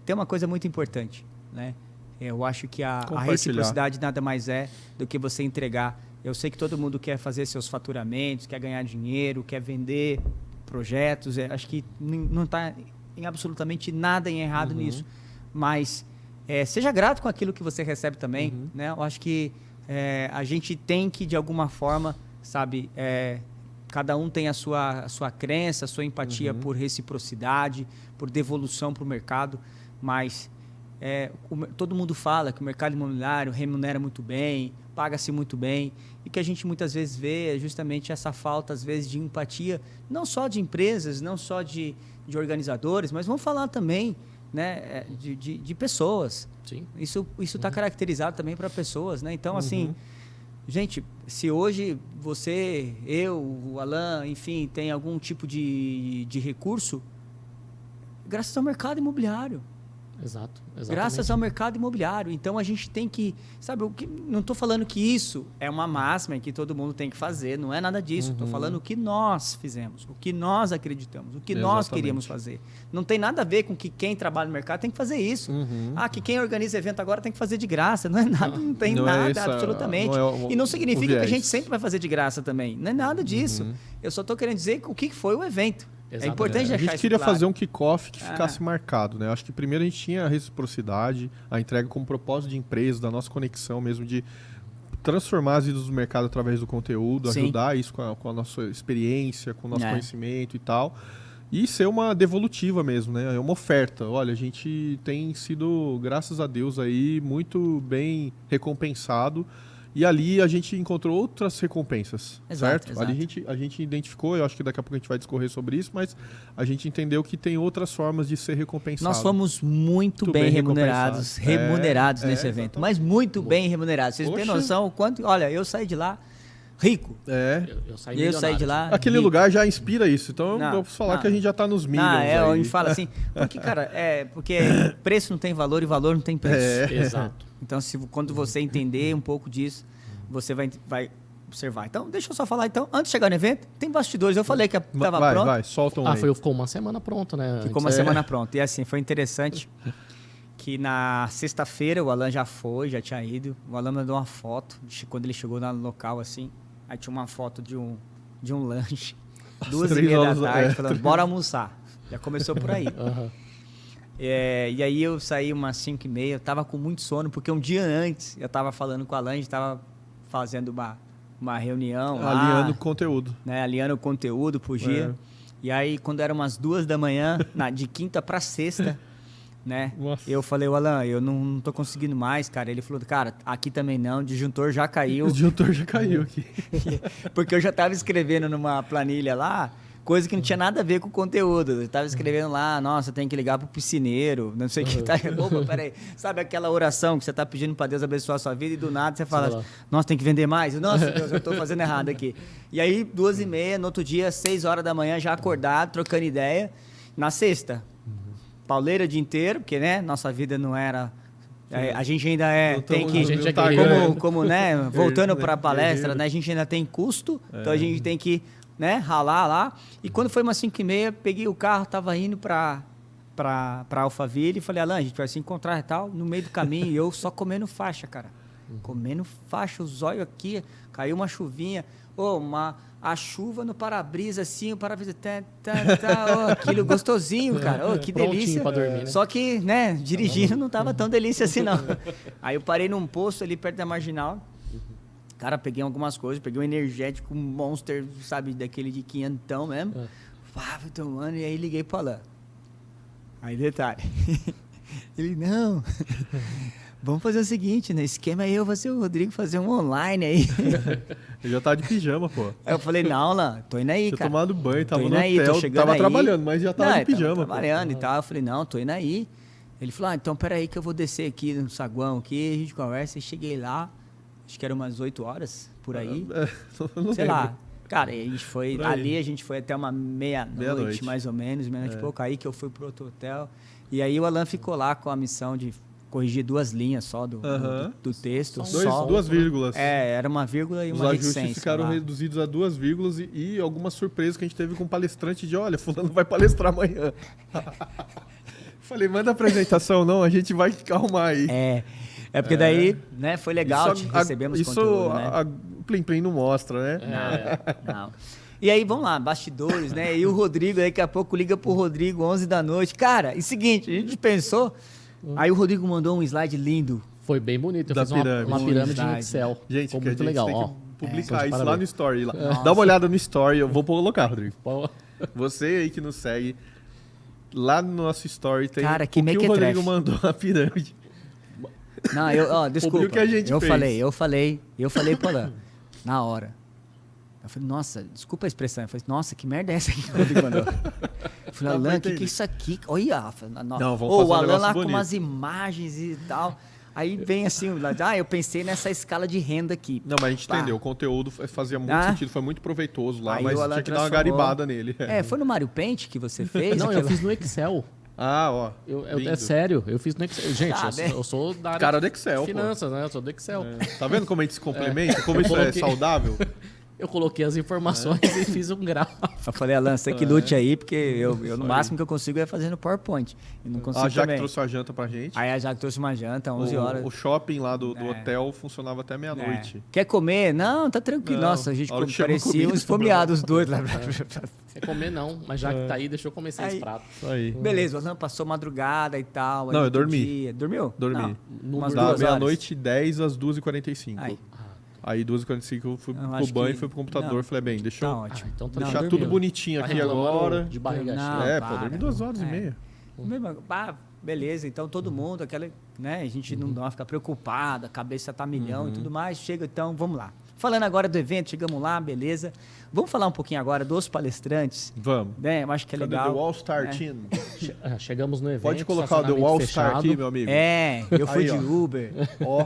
Tem uma coisa muito importante, né? Eu acho que a reciprocidade nada mais é do que você entregar. Eu sei que todo mundo quer fazer seus faturamentos, quer ganhar dinheiro, quer vender projetos. Acho que não está em absolutamente nada em errado nisso. Mas... seja grato com aquilo que você recebe também, né? Eu acho que a gente tem que, de alguma forma, sabe, cada um tem a sua crença, a sua empatia por reciprocidade, por devolução para o mercado, mas todo mundo fala que o mercado imobiliário remunera muito bem, paga-se muito bem, e que a gente muitas vezes vê justamente essa falta, às vezes, de empatia, não só de empresas, não só de organizadores, mas vamos falar também, né, de pessoas. Sim. Isso está caracterizado também para pessoas, né? Então, assim, gente, se hoje você, eu, o Alan, enfim, tem algum tipo de recurso, graças ao mercado imobiliário. Exato. Graças ao mercado imobiliário. Então, a gente tem que... Sabe, não estou falando que isso é uma máxima que todo mundo tem que fazer. Não é nada disso. Estou falando o que nós fizemos, o que nós acreditamos, o que nós queríamos fazer. Não tem nada a ver com que quem trabalha no mercado tem que fazer isso. Que quem organiza evento agora tem que fazer de graça. Não é nada, não tem nada, absolutamente. E não significa que a gente sempre vai fazer de graça também. Não é nada disso. Eu só estou querendo dizer o que foi o evento. Exatamente. É importante deixar isso claro. A gente queria fazer um kickoff que ficasse marcado, né? Acho que primeiro a gente tinha a reciprocidade, a entrega como propósito de empresa, da nossa conexão mesmo, de transformar as vidas do mercado através do conteúdo, ajudar isso com a nossa experiência, com o nosso conhecimento e tal. E ser uma devolutiva mesmo, né? É uma oferta. Olha, a gente tem sido, graças a Deus, aí muito bem recompensado. E ali a gente encontrou outras recompensas, certo? Ali a gente identificou, eu acho que daqui a pouco a gente vai discorrer sobre isso, mas a gente entendeu que tem outras formas de ser recompensado. Nós fomos muito bem remunerados nesse evento, mas muito bem remunerados. Vocês têm noção o quanto... Olha, eu saí de lá rico. Eu saí de lá aquele rico. lugar já inspira isso, então eu posso falar que a gente já está nos milhões. A gente fala assim, porque, cara, porque preço não tem valor e valor não tem preço. Exato. Então, quando você entender um pouco disso, você vai observar. Então, deixa eu só falar. Então, antes de chegar no evento, tem bastidores. Eu falei que estava pronto. Vai, solta um aí. Ficou uma semana pronto, né? Ficou uma semana pronto. E assim, foi interessante que na sexta-feira o Alan já tinha ido. O Alan mandou uma foto quando ele chegou no local, assim. Aí tinha uma foto de um lanche. 2h30 da tarde, falando, bora almoçar. Já começou por aí. E aí eu saí umas 5h30, eu tava com muito sono, porque um dia antes eu tava falando com a Alan, a gente tava fazendo uma reunião lá. Alinhando conteúdo. Né, alinhando o conteúdo pro dia. E aí, quando era umas 2h da manhã, de quinta pra sexta, né? Nossa. Eu falei, Alan, eu não tô conseguindo mais, cara. Ele falou, cara, aqui também não, o disjuntor já caiu. O disjuntor já caiu aqui. Porque eu já tava escrevendo numa planilha lá, coisa que não tinha nada a ver com o conteúdo. Eu tava escrevendo lá, nossa, tem que ligar pro piscineiro, não sei o que. Opa, peraí. Sabe aquela oração que você tá pedindo para Deus abençoar a sua vida e do nada você fala, nossa, tem que vender mais? Nossa, Deus, eu tô fazendo errado aqui. E aí, 2h30, no outro dia, 6h da manhã, já acordado, trocando ideia. Na sexta, pauleira o dia inteiro, porque, né, nossa vida não era A gente ainda tem A que, gente é como, né, voltando para a palestra, guerreiro. né, a gente ainda tem custo, então a gente tem que, né, ralar lá. E quando foi umas 5h30, peguei o carro, tava indo para Alphaville e falei, Alan, a gente vai se encontrar e tal, no meio do caminho, e eu só comendo faixa, cara. Comendo faixa, os olhos aqui, caiu uma chuvinha, a chuva no para-brisa, assim, o para-brisa, aquilo gostosinho, cara, que Prontinho delícia. pra dormir, né? Só que, né, dirigindo não tava tão delícia assim, não. Aí eu parei num posto ali perto da Marginal, cara, peguei algumas coisas, peguei um energético, um Monster, sabe, daquele de quinhentão mesmo, fui tomando, e aí liguei pro Alan. Aí detalhe, ele, não... Vamos fazer o seguinte, né? Esquema aí, eu vou ser o Rodrigo fazer um online aí. Eu já tava de pijama, pô. Aí eu falei, não, Lan, tô indo aí, Tinha cara. tomado banho, tava Tô no indo aí, tô hotel, chegando tava aí. trabalhando, mas já tava de pijama, tava pô. trabalhando e tal. Eu falei, não, tô indo aí. Ele falou, então peraí que eu vou descer aqui no saguão aqui, a gente conversa. E cheguei lá, acho que era umas 8 horas, por aí. Não Sei lembro. lá. Cara, a gente foi, Por aí. ali a gente foi até uma meia-noite, mais ou menos, meia-noite e pouco. Aí que eu fui pro outro hotel. E aí o Alan ficou lá com a missão de corrigir 2 linhas só do texto. Só Duas vírgulas. Era uma vírgula e Os uma ajustes reticência. ficaram lá. reduzidos a 2 vírgulas e algumas surpresas que a gente teve com o palestrante de, olha, fulano vai palestrar amanhã. Falei, manda apresentação, não, a gente vai arrumar aí. É porque daí, né, foi legal, Isso recebemos isso conteúdo, né? o Plim Plim não mostra, né? Não. E aí, vamos lá, bastidores, né? E o Rodrigo, aí, daqui a pouco liga pro Rodrigo, 11 da noite. Cara, e seguinte, a gente pensou, aí o Rodrigo mandou um slide lindo. Foi bem bonito. Eu Da fiz pirâmide. uma pirâmide Verdade. no Excel. Gente, Ficou que a muito gente legal. tem Ó. que publicar Só de isso lá parabéns. no Story. Lá. Dá uma olhada no Story, eu vou colocar, Rodrigo. Pô, Você aí que nos segue, lá no nosso Story tem Cara, o que que o mequetrefe. Rodrigo mandou a pirâmide. Não, desculpa. Publica o que a gente fez. Eu falei pro Alan, na hora. Eu falei, nossa, desculpa a expressão. Eu falei, nossa, que merda é essa aqui que o Rodrigo mandou? Eu falei, Alan, o que é isso aqui? Olha, Não, vamos fazer um o Alan negócio lá bonito. com umas imagens e tal. Aí vem assim, eu pensei nessa escala de renda aqui. Não, mas a gente Pá. entendeu. O conteúdo fazia muito Ah. sentido, foi muito proveitoso lá, Aí mas o Alan tinha que dar uma transformou. garibada nele. Foi no Mario Paint que você fez? não, eu fiz no Excel. Ah, ó. É lindo. sério, eu fiz no Excel. Gente, Tá, né? eu sou da área Cara do de Excel, pô. finanças, né? Eu sou do Excel. Tá vendo como a gente se complementa? Como Eu isso coloquei- é saudável? Eu coloquei as informações e fiz um gráfico. Eu falei, Alan, você que lute aí, porque eu no máximo que eu consigo é fazer no PowerPoint. E não consigo A Jaque também. trouxe a janta pra gente. Aí a Jaque trouxe uma janta, 11 horas. O shopping lá do hotel funcionava até É. meia-noite. Quer comer? Não, tá tranquilo. Não, Nossa, a gente a hora que chegou parecia comida, uns esfomeados os dois lá. Quer comer não, mas já que tá aí, deixa eu comer 6 Aí- pratos. Isso aí. Beleza, o Alan passou madrugada e tal. aí Não, eu outro dormi. dia- Dormiu? Dormi. Não, umas Da 2 horas. meia-noite 10 às 2h45. Aí, Aí 2h45 eu fui Eu pro acho banho que- e fui pro computador. não. Falei, bem, deixa tá eu ótimo. então tá deixar dormiu. tudo bonitinho Tá aqui reclamando agora. de barriga Não, cheia. Pô, para. dormi 2h30. Beleza, então todo mundo, aquela, né, a gente não dá, fica preocupada, a cabeça tá milhão e tudo mais, chega, então vamos lá. Falando agora do evento, chegamos lá, beleza. Vamos falar um pouquinho agora dos palestrantes, Vamos. né, eu acho que é Cadê legal. o All-Star né? Team? Chegamos no evento. Pode colocar o The estacionamento All-Star fechado. aqui, meu amigo. Eu fui Aí, de ó. Uber,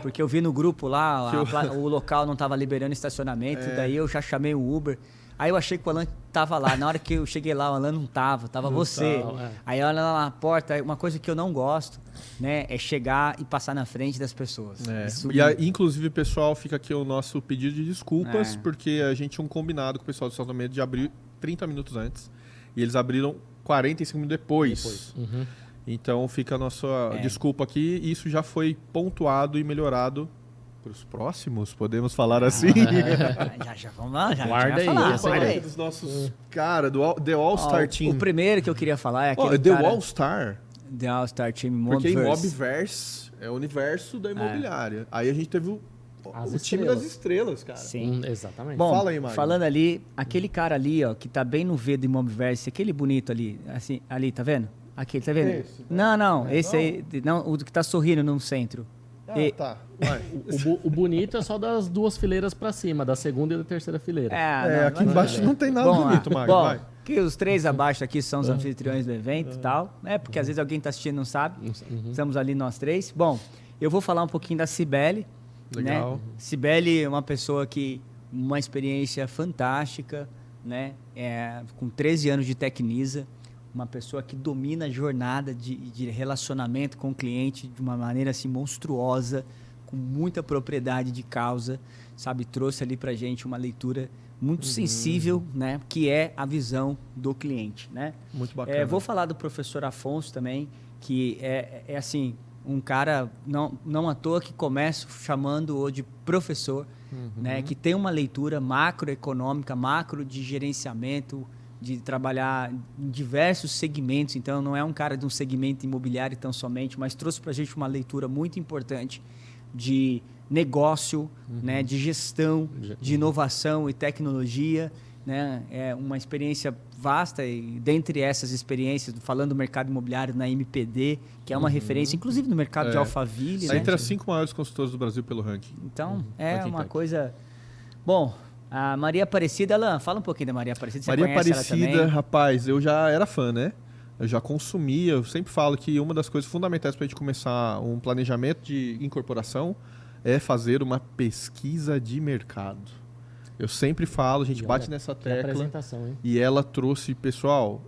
porque eu vi no grupo lá, Que o local não estava liberando estacionamento, daí eu já chamei o Uber. Aí eu achei que o Alan tava lá. Na hora que eu cheguei lá, o Alan não tava você. tava, é. Aí olha lá na porta, uma coisa que eu não gosto, né, é chegar e passar na frente das pessoas. É. Isso Inclusive, pessoal, fica aqui o nosso pedido de desculpas, É. porque a gente tinha um combinado com o pessoal do estacionamento de abrir 30 minutos antes. E eles abriram 45 minutos depois. Uhum. Então fica a nossa desculpa aqui. E isso já foi pontuado e melhorado para os próximos, podemos falar assim. já vamos lá, já. Guarda já aí, falar, essa guarda aí. aí. Dos nossos. Cara, do The Ó, All-Star Team. o primeiro que eu queria falar é Ó, aquele The cara, All-Star. The All-Star Team Porque Mobverse. Mobverse é o universo da imobiliária. Aí a gente teve o As time estrelas. das estrelas, cara. Sim. Exatamente. Bom, Fala aí, Mário. falando ali, aquele cara ali, ó, que tá bem no V do Mobverse, aquele bonito ali, assim, ali, tá vendo? Aquele, tá vendo? Esse, Não, esse aí, não, o que tá sorrindo no centro. E- Tá. Vai. O bonito é só das 2 fileiras pra cima, da segunda e da terceira fileira. Aqui embaixo não tem nada Bom, bonito, Mário. bom, Vai. que os 3 abaixo aqui são os anfitriões do evento e tal, né? Porque às vezes alguém tá assistindo e não sabe. Estamos ali nós 3. Bom, eu vou falar um pouquinho da Cibele. Legal. Né? Cibele é uma pessoa que uma experiência fantástica, né? Com 13 anos de Tecnisa, uma pessoa que domina a jornada de relacionamento com o cliente de uma maneira assim monstruosa, com muita propriedade de causa, sabe? Trouxe ali pra gente uma leitura muito sensível, né? Que é a visão do cliente, né? Muito bacana. Vou falar do professor Afonso também, que é assim, um cara, não à toa que começo chamando-o de professor, né? Que tem uma leitura macroeconômica, macro de gerenciamento, de trabalhar em diversos segmentos. Então, não é um cara de um segmento imobiliário tão somente, mas trouxe para a gente uma leitura muito importante de negócio, né? De gestão, de inovação e tecnologia. Né? É uma experiência vasta e dentre essas experiências, falando do mercado imobiliário na MPD, que é uma referência, inclusive no mercado de Alphaville. Está né? entre as 5 maiores consultoras do Brasil pelo ranking. Então, é uma coisa... Bom, a Maria Aparecida, Alan, fala um pouquinho da Maria Aparecida. Você Maria conhece ela Aparecida, também? rapaz, eu já era fã, né? Eu já consumia, eu sempre falo que uma das coisas fundamentais para a gente começar um planejamento de incorporação é fazer uma pesquisa de mercado. Eu sempre falo, a gente bate nessa tecla. Apresentação, hein? E ela trouxe, pessoal,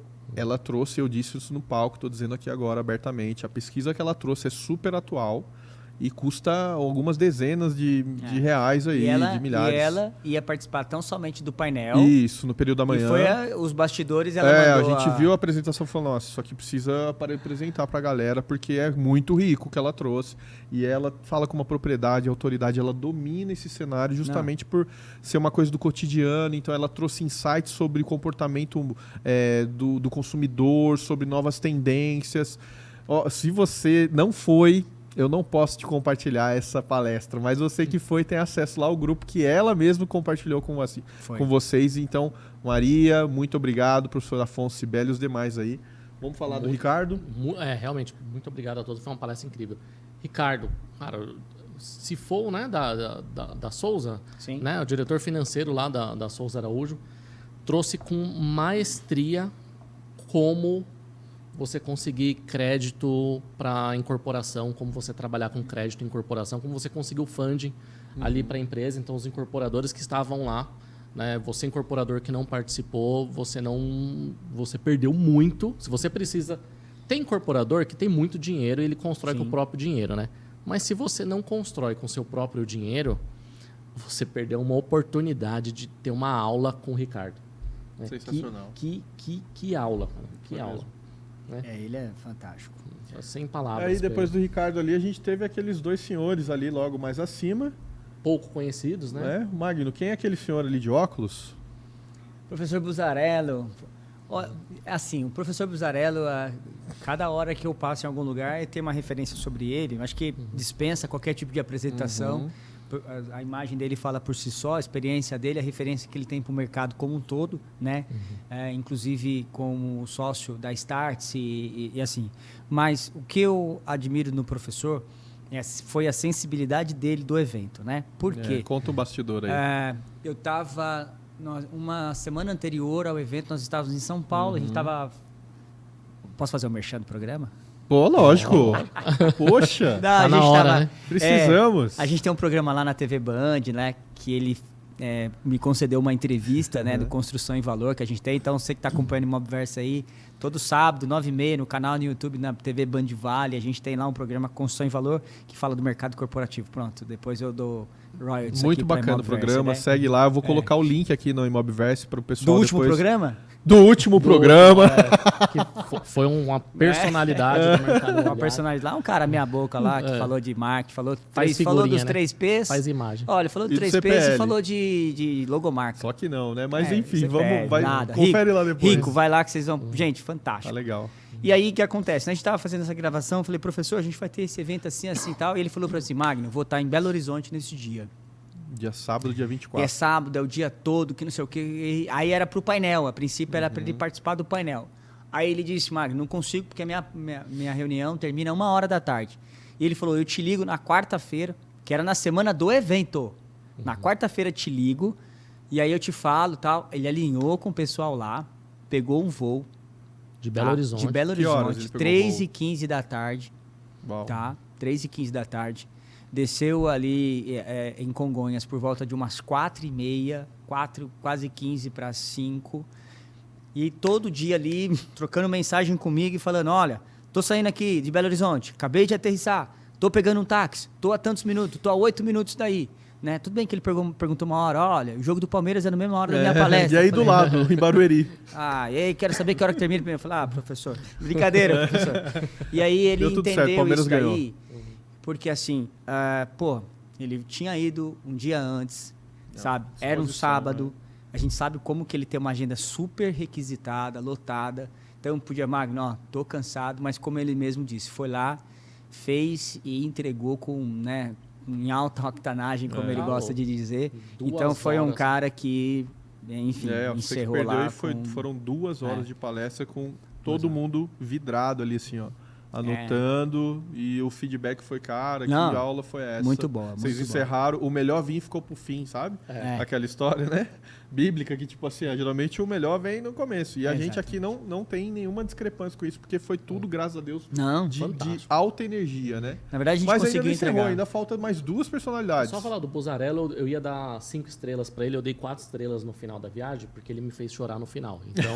eu disse isso no palco, estou dizendo aqui agora abertamente, a pesquisa que ela trouxe é super atual e custa algumas dezenas de reais aí, de milhares. E ela ia participar tão somente do painel. Isso, no período da manhã. E foi os bastidores, ela mandou... A gente viu a apresentação e falou, nossa, isso aqui precisa apresentar pra galera, porque é muito rico o que ela trouxe. E ela fala com uma propriedade, autoridade, ela domina esse cenário justamente por ser uma coisa do cotidiano. Então ela trouxe insights sobre o comportamento do consumidor, sobre novas tendências. Se você não foi... Eu não posso te compartilhar essa palestra, mas você que foi tem acesso lá ao grupo que ela mesma compartilhou com vocês. Então, Maria, muito obrigado, professor Afonso Sibeli e os demais aí. Vamos falar do Ricardo? Realmente, muito obrigado a todos. Foi uma palestra incrível. Ricardo, cara, se for, né, da Souza, né, o diretor financeiro lá da Souza Araújo, trouxe com maestria como você conseguir crédito para incorporação, como você trabalhar com crédito em incorporação, como você conseguiu funding ali para a empresa. Então, os incorporadores que estavam lá, né, você incorporador que não participou, você perdeu muito. Se você precisa... Tem incorporador que tem muito dinheiro e ele constrói com o próprio dinheiro, né? Mas se você não constrói com o seu próprio dinheiro, você perdeu uma oportunidade de ter uma aula com o Ricardo. Né? Sensacional. Que aula, cara. Que aula. Né? Ele é fantástico. Sem palavras. Aí depois do Ricardo ali, a gente teve aqueles dois senhores ali logo mais acima. Pouco conhecidos, né? Magno, quem é aquele senhor ali de óculos? Professor Buzzarello. Assim, o professor Buzzarello, cada hora que eu passo em algum lugar, tem uma referência sobre ele. Acho que dispensa qualquer tipo de apresentação. A imagem dele fala por si só, a experiência dele, a referência que ele tem para o mercado como um todo, né? Inclusive como sócio da Startse e assim. Mas o que eu admiro no professor foi a sensibilidade dele do evento, né? Por quê? Conta o bastidor aí. Eu estava... Uma semana anterior ao evento, nós estávamos em São Paulo, a gente estava... Posso fazer o merchan do programa? Pô, lógico. Poxa. Tá na hora, né? Precisamos. A gente tem um programa lá na TV Band, né? Que ele me concedeu uma entrevista, né? Do Construção em Valor que a gente tem. Então, você que está acompanhando o Imobverso aí, todo sábado, 9h30, no canal no YouTube, na TV Band Vale, a gente tem lá um programa Construção em Valor que fala do mercado corporativo. Pronto, depois eu dou royalties. Muito bacana o programa, né? Segue lá. Eu vou colocar o link aqui no Imobverso para o pessoal. Do último programa? Do último programa. Que foi uma personalidade do mercado. Uma personalidade lá, um cara meia boca lá, que falou de marketing, falou dos 3 P's. Faz imagem. Olha, falou de 3 P's e falou de logomarca. Só que não, né? Mas enfim, nada. Confere lá depois. Rico, vai lá que vocês vão... Gente, fantástico. Tá legal. E aí, o que acontece? A gente estava fazendo essa gravação, eu falei, professor, a gente vai ter esse evento assim e tal. E ele falou para mim, Magno, vou estar em Belo Horizonte nesse dia. Dia sábado, dia 24. É sábado, é o dia todo, que não sei o quê. Aí era pro painel, a princípio era para ele participar do painel. Aí ele disse, Magno, não consigo porque a minha reunião termina 1h da tarde. E ele falou, eu te ligo na quarta-feira, que era na semana do evento. Na quarta-feira te ligo, e aí eu te falo tal. Ele alinhou com o pessoal lá, pegou um voo. De Belo Horizonte. De Belo Horizonte, 3h15 da tarde. Uau. Tá? 3h15 da tarde. Desceu ali em Congonhas por volta de umas 4h30, quase 15 para 5. E todo dia ali, trocando mensagem comigo e falando, olha, tô saindo aqui de Belo Horizonte, acabei de aterrissar, tô pegando um táxi, tô a tantos minutos, tô a 8 minutos daí. Né? Tudo bem que ele perguntou uma hora, olha, o jogo do Palmeiras é na mesma hora da minha palestra. E aí do lado, em Barueri. E aí quero saber que hora que termina. Eu falei, professor, brincadeira, professor. E aí ele Deu tudo entendeu certo, Palmeiras isso daí, ganhou. porque assim, ele tinha ido um dia antes, sabe? Era um disposição, sábado, né? a gente sabe como que ele tem uma agenda super requisitada, lotada. Então podia, Magno, tô cansado, mas como ele mesmo disse, foi lá, fez e entregou com, né, em alta octanagem, como ele gosta de dizer. 2 Então foi um horas. cara que, enfim, Você que encerrou perdeu lá. aí foram 2 horas de palestra com todo mundo vidrado ali, assim, ó. Anotando, e o feedback foi, cara, que Não, aula foi essa? muito boa, Vocês muito encerraram, o melhor vinho ficou pro fim, sabe? Aquela história, né? Bíblica, que tipo assim, geralmente o melhor vem no começo. E a gente aqui não tem nenhuma discrepância com isso, porque foi tudo, graças a Deus, Não, de alta energia, né? Na verdade, a gente Mas ainda conseguiu não encerrou, entregar. ainda falta mais 2 personalidades. Só falar do Buzzarello, eu ia dar 5 estrelas pra ele, eu dei 4 estrelas no final da viagem, porque ele me fez chorar no final. Então,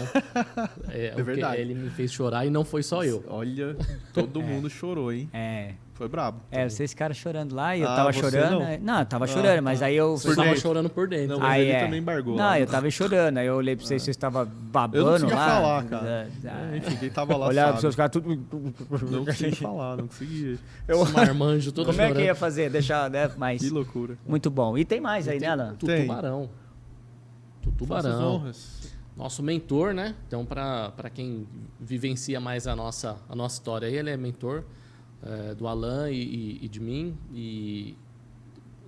verdade. ele me fez chorar e não foi só eu. Olha, todo mundo chorou, hein? É, Foi brabo. vocês ficaram chorando lá e eu Ah, tava você chorando. não? Não, eu tava chorando, mas aí eu... Você Por tava dentro. chorando por dentro. Não, mas Aí ele também embargou Não, lá. eu tava chorando. Aí eu olhei pra vocês estavam babando Eu não conseguia lá. falar, cara. Enfim, quem tava lá Olhava sabe. pros seus caras tudo... Não consegui falar, não consegui. Os marmanjos todo Como é chorando. que ia fazer? Deixar, né? Mas... Que loucura. Muito bom. E tem mais aí, né, Alan? O Tem. Tubarão. O Faça as Tubarão. honras. Nosso mentor, né? Então, para quem vivencia mais a nossa história, ele é mentor do Alan e de mim. E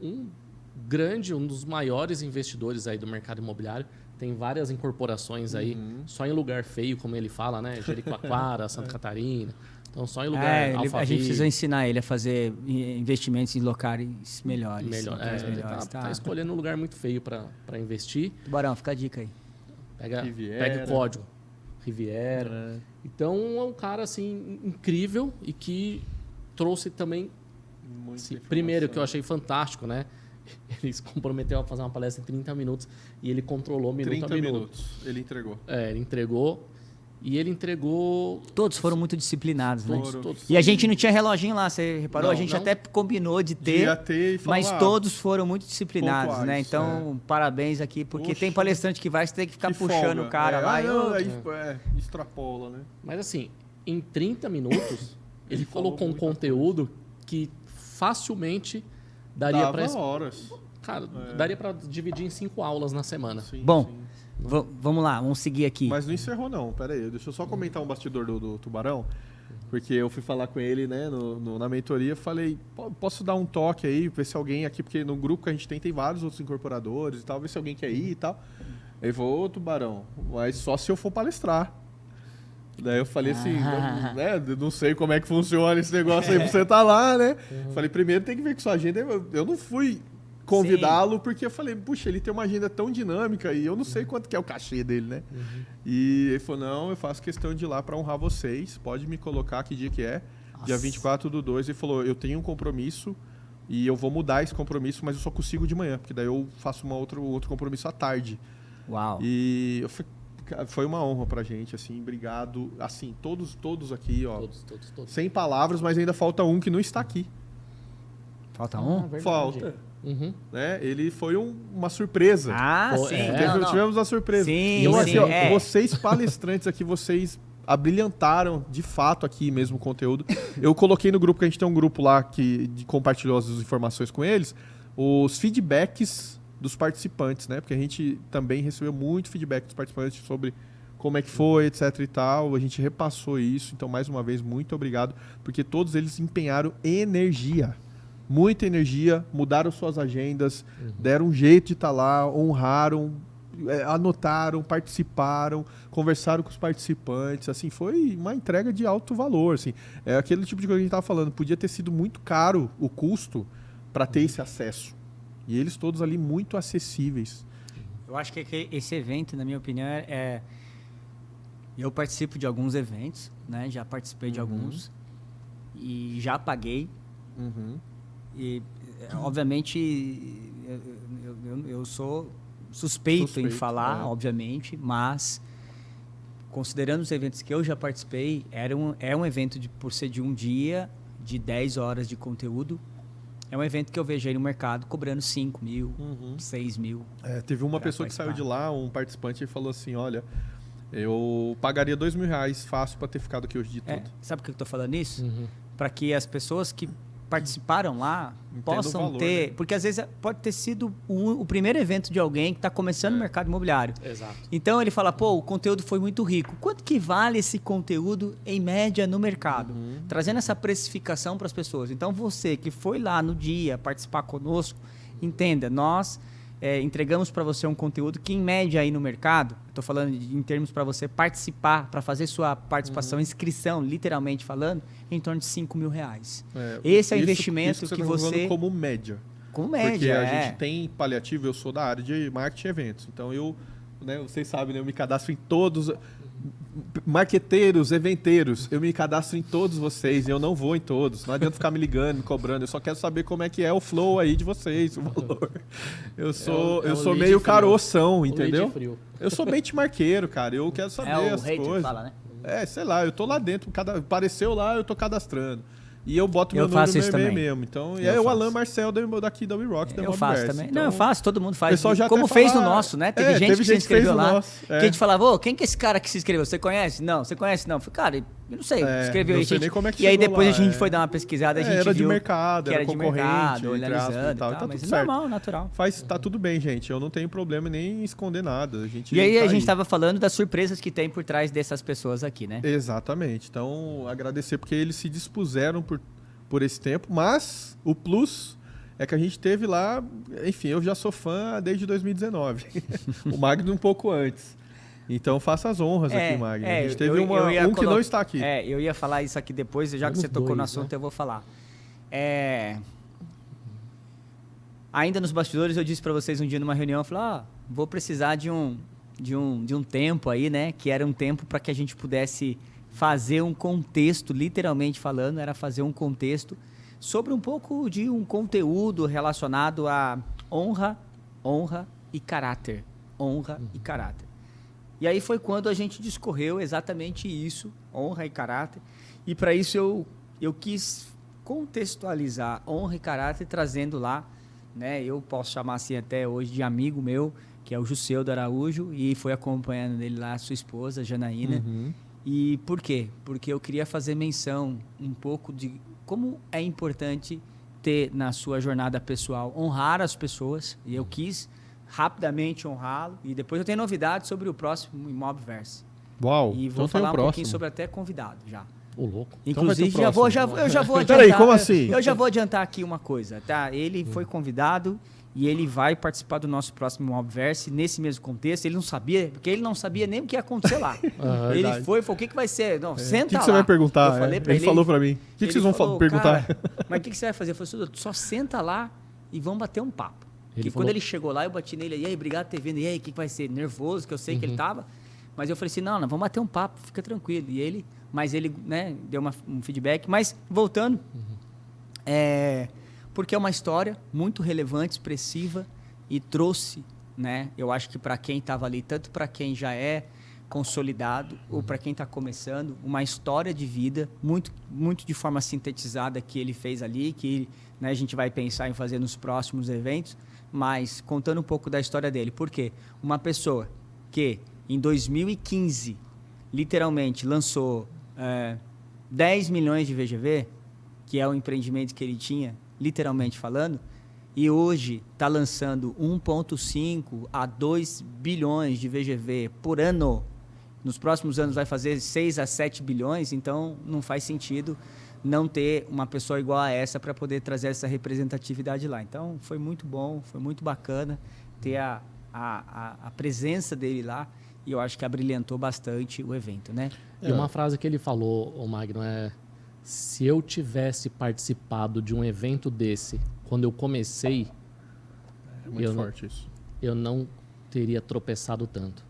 um dos maiores investidores aí do mercado imobiliário. Tem várias incorporações aí, só em lugar feio, como ele fala, né? Jericoacoara, Santa Catarina. Então, só em lugar a Alphaville. gente precisa ensinar ele a fazer investimentos em locais melhores. Melhor. locais Ele melhores, tá escolhendo um lugar muito feio para investir. Tubarão, fica a dica aí. Pega o código. Riviera. Então, é um cara, assim, incrível e que trouxe também... assim, primeiro, que eu achei fantástico, né? Ele se comprometeu a fazer uma palestra em 30 minutos e ele controlou minuto 30 a minuto. minutos. Ele entregou. Ele entregou. E ele entregou... Todos foram muito disciplinados, né? Todos. E a gente não tinha reloginho lá, você reparou? Não, a gente não. até combinou de ter, Ia ter e falar, mas todos foram muito disciplinados, pontuais, né? Então, parabéns aqui, porque Poxa. tem palestrante que vai, você tem que ficar que puxando folga. o cara lá. Aí extrapola, né? Mas assim, em 30 minutos, ele falou colocou um muita conteúdo que facilmente daria Dava para... horas. Cara, daria para dividir em 5 aulas na semana. Sim, Bom, sim. Vamos lá, vamos seguir aqui. Mas não encerrou, não. Pera aí, deixa eu só comentar um bastidor do Tubarão. Porque eu fui falar com ele, né, na mentoria, falei, posso dar um toque aí, ver se alguém aqui, porque no grupo que a gente tem vários outros incorporadores e tal, ver se alguém quer ir e tal. Ele falou, ô Tubarão, mas só se eu for palestrar. Daí eu falei assim, não sei como é que funciona esse negócio aí pra você tá lá, né? Falei, primeiro tem que ver com sua agenda. Eu não fui convidá-lo porque eu falei, puxa, ele tem uma agenda tão dinâmica e eu não sei quanto que é o cachê dele, né? E ele falou, não, eu faço questão de ir lá para honrar vocês, pode me colocar que dia que é. Dia 24/2, ele falou, eu tenho um compromisso e eu vou mudar esse compromisso, mas eu só consigo de manhã, porque daí eu faço outro compromisso à tarde. Uau. E foi uma honra pra gente, assim, obrigado. Assim, todos aqui, ó. Todos. Sem palavras, mas ainda falta um que não está aqui. Falta um? Verdade. Falta. Uhum. Né? Ele foi uma surpresa. Pô, Sim. Tivemos uma surpresa. Sim, Então, sim, assim, ó, é. vocês palestrantes aqui, vocês abrilhantaram de fato aqui mesmo o conteúdo. Eu coloquei no grupo, que a gente tem um grupo lá que compartilhou as informações com eles, os feedbacks dos participantes, né? Porque a gente também recebeu muito feedback dos participantes sobre como é que foi, etc e tal. A gente repassou isso. Então, mais uma vez, muito obrigado, porque todos eles empenharam energia. Muita energia, mudaram suas agendas, deram um jeito de estar lá, honraram, anotaram, participaram, conversaram com os participantes. Assim, foi uma entrega de alto valor. Assim. É aquele tipo de coisa que a gente estava falando. Podia ter sido muito caro o custo para ter esse acesso. E eles todos ali muito acessíveis. Eu acho que esse evento, na minha opinião, eu participo de alguns eventos, né? Já participei de alguns e já paguei. E, obviamente, eu sou suspeito em falar, obviamente, mas considerando os eventos que eu já participei, é um evento por ser de um dia, de 10 horas de conteúdo. É um evento que eu vejo aí no mercado cobrando 5 mil, 6 mil. Teve uma pessoa que saiu de lá, um participante, e falou assim, olha, eu pagaria R$2.000 fácil para ter ficado aqui hoje de tudo. Sabe por que eu tô falando isso? Para que as pessoas que participaram lá possam o valor, ter... né? Porque às vezes pode ter sido o primeiro evento de alguém que está começando no mercado imobiliário. Exato. Então ele fala, pô, o conteúdo foi muito rico. Quanto que vale esse conteúdo em média no mercado? Trazendo essa precificação para as pessoas. Então você que foi lá no dia participar conosco, entenda, nós entregamos para você um conteúdo que em média aí no mercado, estou falando em termos para você participar, para fazer sua participação, inscrição, literalmente falando, em torno de R$5.000. Esse é o investimento que você... como média. Como média, porque a gente tem paliativo, eu sou da área de marketing e eventos. Então vocês sabem, né, eu me cadastro em todos, marqueteiros, eventeiros, eu me cadastro em todos vocês e eu não vou em todos. Não adianta ficar me ligando, me cobrando, eu só quero saber como é que é o flow aí de vocês, o valor. Eu sou meio caroção, entendeu? Eu sou benchmarqueiro, cara, eu quero saber as coisas. Fala, né? Sei lá, eu tô lá dentro, apareceu lá, eu tô cadastrando. E eu boto meu nome no meu e-mail mesmo. Então, e é o Alan Marcel daqui da WeRock. Eu faço também. Então, não, eu faço, todo mundo faz. Pessoal já como fez no nosso, né? Teve gente que se inscreveu lá. Que a gente falava, ô, quem que é esse cara que se inscreveu? Você conhece? Não, você conhece? Não. Eu falei, cara, eu não sei. Escreveu aí. Nem como é que e aí depois lá, a gente foi dar uma pesquisada, a gente era viu de mercado, que era de concorrente, mercado, analisando e tal. Tá Mas tudo é certo. normal, natural. Tá tudo bem, gente. Eu não tenho problema nem em esconder nada. E aí a gente tava falando das surpresas que tem por trás dessas pessoas aqui, né? Exatamente. Então, agradecer porque eles se dispuseram por esse tempo, mas o plus é que a gente teve lá, enfim, eu já sou fã desde 2019, o Magno um pouco antes, então faça as honras aqui, Magno. A gente teve que não está aqui. Eu ia falar isso aqui depois, já que você tocou no assunto, eu vou falar. Ainda nos bastidores eu disse para vocês um dia numa reunião, eu falei, vou precisar de um tempo aí, né, que era um tempo para que a gente pudesse fazer um contexto, literalmente falando, era fazer um contexto sobre um pouco de um conteúdo relacionado a honra e caráter. Honra e caráter. E aí foi quando a gente discorreu exatamente isso, honra e caráter. E para isso eu quis contextualizar honra e caráter, trazendo lá, né, eu posso chamar assim até hoje de amigo meu, que é o Jusceldo Araújo, e foi acompanhando ele lá a sua esposa, Janaína. E por quê? Porque eu queria fazer menção um pouco de como é importante ter na sua jornada pessoal, honrar as pessoas, e eu quis rapidamente honrá-lo, e depois eu tenho novidades sobre o próximo Imobverse. Uau! E vou falar um pouquinho sobre até convidado já. Ô, louco. Inclusive, eu já vou adiantar. Peraí, como assim? Eu já vou adiantar aqui uma coisa, tá? Ele foi convidado e ele vai participar do nosso próximo Imobverse nesse mesmo contexto. Ele não sabia, porque ele não sabia nem o que ia acontecer lá. Ele falou, o que vai ser? Não, senta lá. O que você vai perguntar? Eu falei pra ele falou pra mim. O que vocês vão perguntar? Mas o que você vai fazer? Eu falei, só senta lá e vamos bater um papo. Quando ele chegou lá, eu bati nele, e aí, obrigado por ter vindo. E aí, o que vai ser? Nervoso, que eu sei que ele tava. Mas eu falei assim, não, vamos bater um papo, fica tranquilo. Mas ele, né, deu um feedback. Mas, voltando, porque é uma história muito relevante, expressiva, e trouxe, né, eu acho que para quem estava ali, tanto para quem já é consolidado, ou para quem está começando, uma história de vida, muito, muito de forma sintetizada que ele fez ali, que, né, a gente vai pensar em fazer nos próximos eventos, mas contando um pouco da história dele. Por quê? Uma pessoa que em 2015, literalmente, lançou 10 milhões de VGV, que é o empreendimento que ele tinha, literalmente falando, e hoje está lançando 1,5 a 2 bilhões de VGV por ano. Nos próximos anos vai fazer 6 a 7 bilhões, então não faz sentido não ter uma pessoa igual a essa para poder trazer essa representatividade lá. Então, foi muito bom, foi muito bacana ter a presença dele lá, e eu acho que abrilhantou bastante o evento, né? E uma frase que ele falou, o Magno, se eu tivesse participado de um evento desse quando eu comecei, eu não teria tropeçado tanto.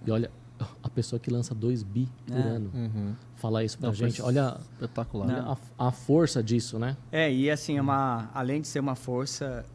E olha, a pessoa que lança 2 bi por ano falar isso pra gente, olha, espetacular. Olha a força disso, né? E assim, além de ser uma força,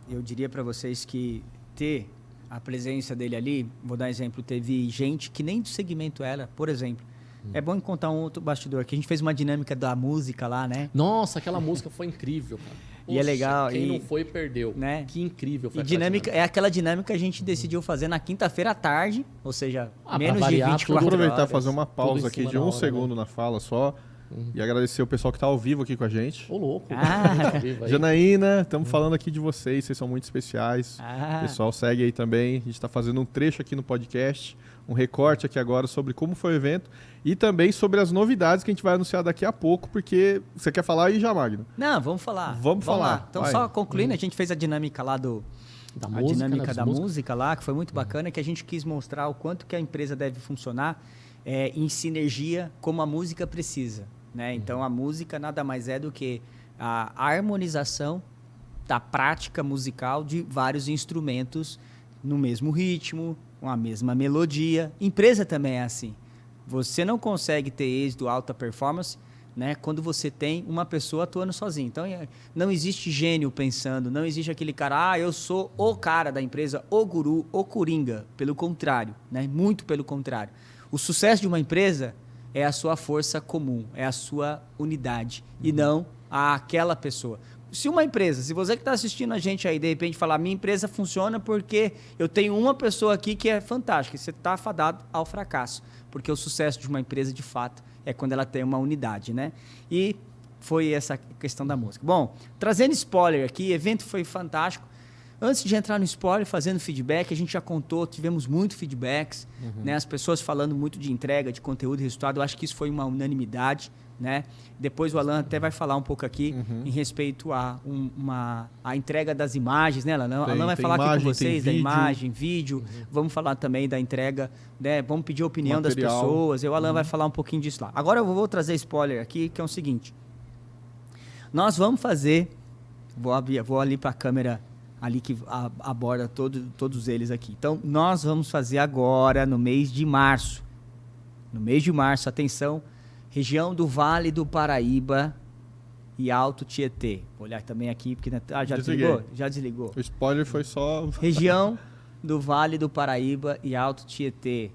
eu diria para vocês que ter a presença dele ali, vou dar um exemplo, teve gente que nem do segmento era, por exemplo. É bom contar um outro bastidor, que a gente fez uma dinâmica da música lá, né? Nossa, aquela música foi incrível, cara. E é legal, Quem e- não foi, perdeu. né? Que incrível foi E aquela dinâmica, é aquela dinâmica que a gente decidiu fazer na quinta-feira à tarde, ou seja, pra menos de variar, 24 Vou aproveitar e horas. fazer uma pausa tudo em aqui cima de da um hora, segundo na fala só. E agradecer o pessoal que está ao vivo aqui com a gente. Ô, louco. Ah. Tá vivo aí. Janaína, estamos falando aqui de vocês são muito especiais. Ah. Pessoal, segue aí também. A gente está fazendo um trecho aqui no podcast, um recorte aqui agora sobre como foi o evento e também sobre as novidades que a gente vai anunciar daqui a pouco, porque você quer falar aí já, Magno? Não, vamos falar. Vamos falar, lá. Então, vai. só concluindo, a gente fez a dinâmica lá Da a música, dinâmica né, da dos música lá, que foi muito bacana, que a gente quis mostrar o quanto que a empresa deve funcionar em sinergia como a música precisa. Né? Então, a música nada mais é do que a harmonização da prática musical de vários instrumentos no mesmo ritmo, com a mesma melodia. Empresa também é assim. Você não consegue ter êxito, alta performance, né, quando você tem uma pessoa atuando sozinha. Então, não existe gênio pensando, não existe aquele cara, eu sou o cara da empresa, o guru, o coringa. Pelo contrário, né, muito pelo contrário. O sucesso de uma empresa é a sua força comum, é a sua unidade, e não aquela pessoa. Se uma empresa, se você que está assistindo a gente aí, de repente falar, minha empresa funciona porque eu tenho uma pessoa aqui que é fantástica, você está afadado ao fracasso, porque o sucesso de uma empresa, de fato, é quando ela tem uma unidade, né? E foi essa questão da música. Bom, trazendo spoiler aqui, o evento foi fantástico. Antes de entrar no spoiler, fazendo feedback, a gente já contou, tivemos muito feedbacks, né? As pessoas falando muito de entrega, de conteúdo e resultado, eu acho que isso foi uma unanimidade, né? Depois o Alan até vai falar um pouco aqui em respeito a a entrega das imagens, né, Alan? Alan vai falar aqui com vocês da imagem, vídeo, vamos falar também da entrega, né? Vamos pedir a opinião Material. das pessoas, e o Alan vai falar um pouquinho disso lá. Agora eu vou trazer spoiler aqui, que é o seguinte, nós vamos fazer, vou ali para a câmera ali que aborda todos eles aqui. Então, nós vamos fazer agora, no mês de março. No mês de março, atenção, região do Vale do Paraíba e Alto Tietê. Vou olhar também aqui, porque... já Desliguei. desligou? Já desligou. O spoiler foi só... Região do Vale do Paraíba e Alto Tietê.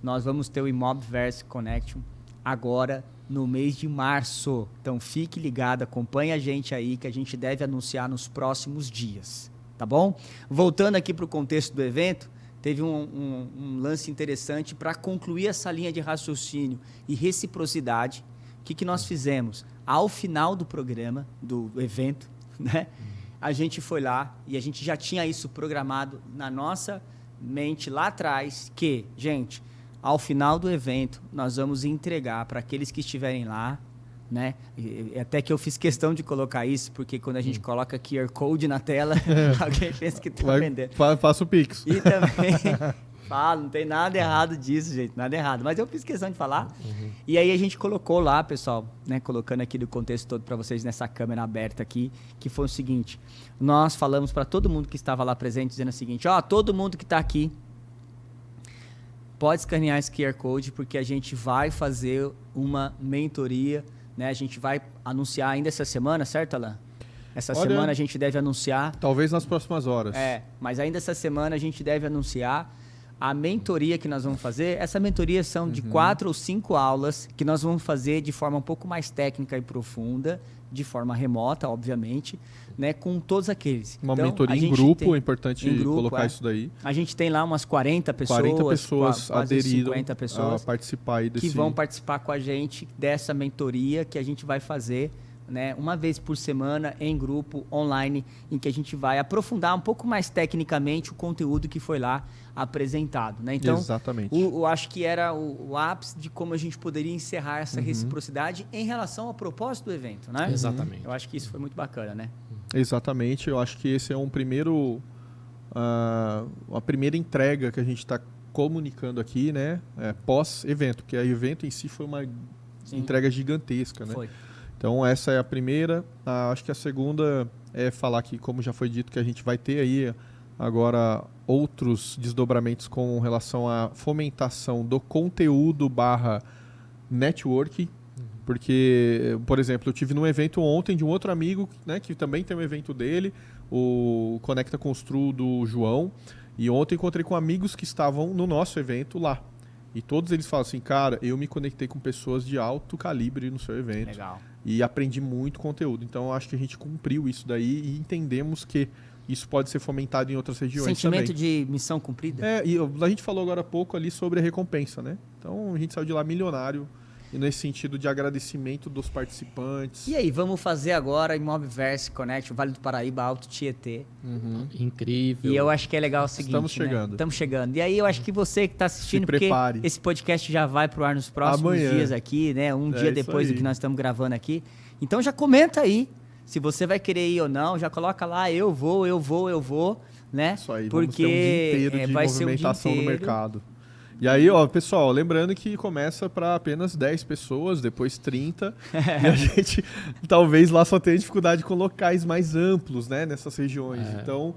Nós vamos ter o Imobverse Connection agora no mês de março. Então, fique ligado, acompanhe a gente aí, que a gente deve anunciar nos próximos dias. Tá bom? Voltando aqui para o contexto do evento, teve um lance interessante para concluir essa linha de raciocínio e reciprocidade. O que nós fizemos? Ao final do programa, do evento, né, a gente foi lá e a gente já tinha isso programado na nossa mente lá atrás, que, gente, ao final do evento, nós vamos entregar para aqueles que estiverem lá, né? E até que eu fiz questão de colocar isso, porque quando a gente coloca QR Code na tela, alguém pensa que está vendendo. Faça o Pix. E também falo, não tem nada errado disso, gente, nada errado. Mas eu fiz questão de falar. E aí a gente colocou lá, pessoal, né, colocando aqui do contexto todo para vocês nessa câmera aberta aqui, que foi o seguinte: nós falamos para todo mundo que estava lá presente, dizendo o seguinte: ó, todo mundo que está aqui pode escanear esse QR Code, porque a gente vai fazer uma mentoria, né? A gente vai anunciar ainda essa semana, certo, Alan? Essa semana a gente deve anunciar. Talvez nas próximas horas. Mas ainda essa semana a gente deve anunciar a mentoria que nós vamos fazer. Essa mentoria são de 4 ou 5 aulas que nós vamos fazer de forma um pouco mais técnica e profunda, de forma remota, obviamente, né, com todos aqueles. Uma então, mentoria em grupo, é importante colocar isso daí. A gente tem lá umas 40 pessoas, 40 pessoas quase aderiram 50 pessoas a participar aí desse... que vão participar com a gente dessa mentoria que a gente vai fazer, né, uma vez por semana em grupo online, em que a gente vai aprofundar um pouco mais tecnicamente o conteúdo que foi lá apresentado, né? Então, exatamente. eu acho que era o ápice de como a gente poderia encerrar essa reciprocidade em relação ao propósito do evento, né? Exatamente. Eu acho que isso foi muito bacana, né? Exatamente. Eu acho que esse é um primeiro... a primeira entrega que a gente está comunicando aqui, né? Pós-evento, porque o evento em si foi uma entrega gigantesca, né? Foi. Então, essa é a primeira. Acho que a segunda é falar que, como já foi dito, que a gente vai ter aí agora outros desdobramentos com relação à fomentação do conteúdo / network. Porque, por exemplo, eu tive num evento ontem de um outro amigo, né, que também tem um evento dele, o Conecta Constru do João. E ontem encontrei com amigos que estavam no nosso evento lá. E todos eles falam assim, cara, eu me conectei com pessoas de alto calibre no seu evento. Legal. E aprendi muito conteúdo. Então, eu acho que a gente cumpriu isso daí e entendemos que isso pode ser fomentado em outras regiões Sentimento também. de missão cumprida? E a gente falou agora há pouco ali sobre a recompensa, né? Então, a gente saiu de lá milionário. E nesse sentido de agradecimento dos participantes. E aí, vamos fazer agora Imobverse Connect, o Vale do Paraíba, Alto Tietê. Incrível. E eu acho que é legal o seguinte, Estamos chegando. Estamos chegando. E aí eu acho que você que está assistindo, Se porque prepare. esse podcast já vai pro ar nos próximos Amanhã. dias aqui, né? Um dia isso depois do aí. que nós estamos gravando aqui. Então já comenta aí se você vai querer ir ou não. Já coloca lá, eu vou, né? Isso aí, porque vamos ter um dia inteiro de vai ser um dia movimentação no inteiro. mercado. E aí, ó, pessoal, lembrando que começa para apenas 10 pessoas, depois 30. E a gente talvez lá só tenha dificuldade com locais mais amplos, né, nessas regiões. Então,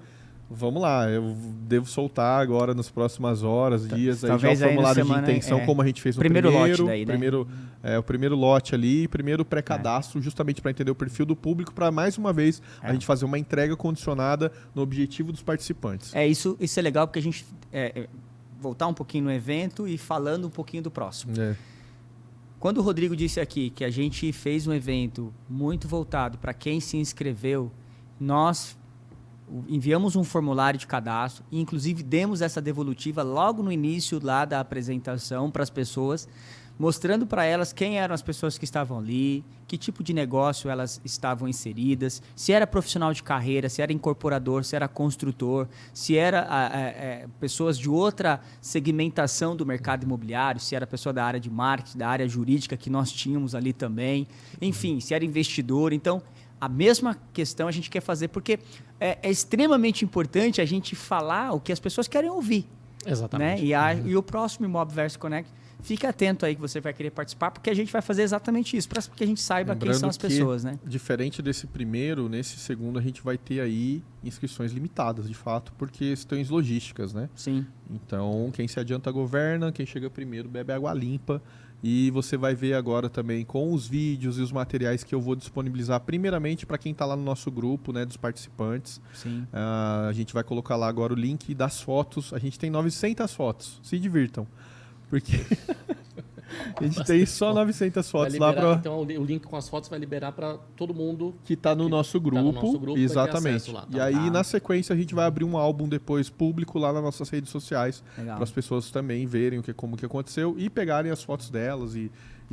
vamos lá, eu devo soltar agora nas próximas horas, dias, aí já o talvez aí na formulário de semana, intenção, como a gente fez no primeiro primeiro. lote daí, né? O primeiro lote ali, primeiro pré-cadastro, justamente para entender o perfil do público, para mais uma vez a gente fazer uma entrega condicionada no objetivo dos participantes. Isso é legal porque a gente voltar um pouquinho no evento e falando um pouquinho do próximo. Quando o Rodrigo disse aqui que a gente fez um evento muito voltado para quem se inscreveu, nós enviamos um formulário de cadastro e inclusive demos essa devolutiva logo no início lá da apresentação para as pessoas, mostrando para elas quem eram as pessoas que estavam ali, que tipo de negócio elas estavam inseridas, se era profissional de carreira, se era incorporador, se era construtor, se era pessoas de outra segmentação do mercado imobiliário, se era pessoa da área de marketing, da área jurídica que nós tínhamos ali também, enfim, se era investidor. Então, a mesma questão a gente quer fazer, porque é extremamente importante a gente falar o que as pessoas querem ouvir. Exatamente. Né? E o próximo Imobverse Connect, fica atento aí que você vai querer participar, porque a gente vai fazer exatamente isso, para que a gente saiba quem são as pessoas, né? Diferente desse primeiro, nesse segundo a gente vai ter aí inscrições limitadas, de fato, porque questões logísticas, né? Sim. Então, quem se adianta governa, quem chega primeiro bebe água limpa. E você vai ver agora também com os vídeos e os materiais que eu vou disponibilizar primeiramente para quem está lá no nosso grupo, né, dos participantes. Sim. A gente vai colocar lá agora o link das fotos. A gente tem 900 fotos. Se divirtam. Porque a gente tem só 900 fotos lá para... Então o link com as fotos vai liberar para todo mundo que está no nosso grupo. Exatamente. Lá, e aí, na sequência, a gente vai abrir um álbum depois público lá nas nossas redes sociais. Para as pessoas também verem como que aconteceu e pegarem as fotos delas e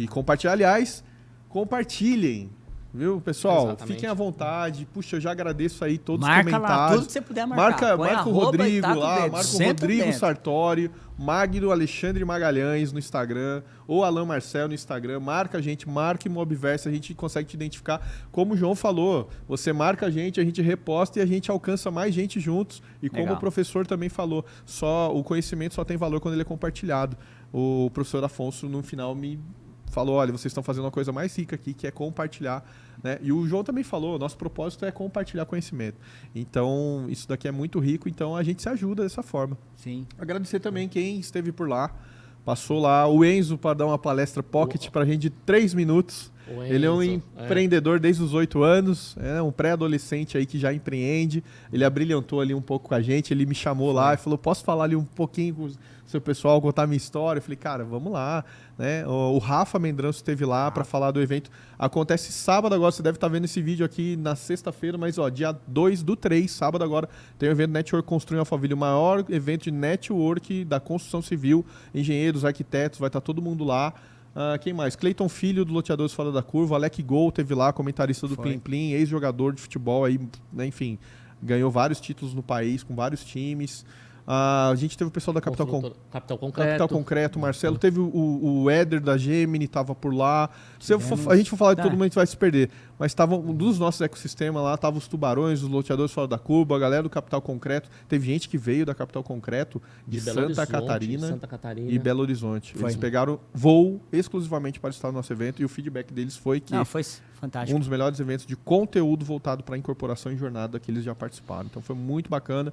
compartilhar. Aliás, compartilhem. Viu, pessoal? Exatamente. Fiquem à vontade. Puxa, eu já agradeço aí todos marca os comentários. Lá, tudo que você puder marcar. Marca o Rodrigo lá, marca o Rodrigo dentro. Sartori, Magno Alexandre Magalhães no Instagram, ou Alan Marcel no Instagram. Marca a gente, marca Imobverse, a gente consegue te identificar. Como o João falou, você marca a gente reposta e a gente alcança mais gente juntos. E como o professor também falou, o conhecimento só tem valor quando ele é compartilhado. O professor Afonso, no final, me falou, olha, vocês estão fazendo uma coisa mais rica aqui, que é compartilhar, né? E o João também falou, nosso propósito é compartilhar conhecimento. Então, isso daqui é muito rico, então a gente se ajuda dessa forma. Sim. Agradecer também quem esteve por lá, passou lá, o Enzo para dar uma palestra pocket para a gente de 3 minutos. Ele é um empreendedor desde os 8 anos, é um pré-adolescente aí que já empreende. Ele abrilhantou ali um pouco com a gente, ele me chamou lá e falou, posso falar ali um pouquinho com o seu pessoal, contar minha história? Eu falei, cara, vamos lá. Né? O Rafa Mendranço esteve lá para falar do evento. Acontece sábado agora, você deve estar vendo esse vídeo aqui na sexta-feira, mas dia 2/3, sábado agora, tem o evento Network Construir Alphaville, o maior evento de network da construção civil, engenheiros, arquitetos, vai estar todo mundo lá. Quem mais? Cleiton Filho, do Loteadores Fora da Curva. Alec Gol teve lá, comentarista do Plim Plim, ex-jogador de futebol, aí, né, enfim, ganhou vários títulos no país, com vários times. A gente teve o pessoal da Capital Concreto, Marcelo. Teve o Éder da Gemini, estava por lá. Se a gente for falar de todo mundo, a gente vai se perder. Mas estavam dos nossos ecossistemas lá, estavam os Tubarões, os Loteadores Fora da Curva, a galera do Capital Concreto. Teve gente que veio da Capital Concreto de Santa Catarina e Belo Horizonte. Eles pegaram voo exclusivamente para estar no nosso evento e o feedback deles foi que foi fantástico. Um dos melhores eventos de conteúdo voltado para a incorporação em jornada que eles já participaram. Então foi muito bacana.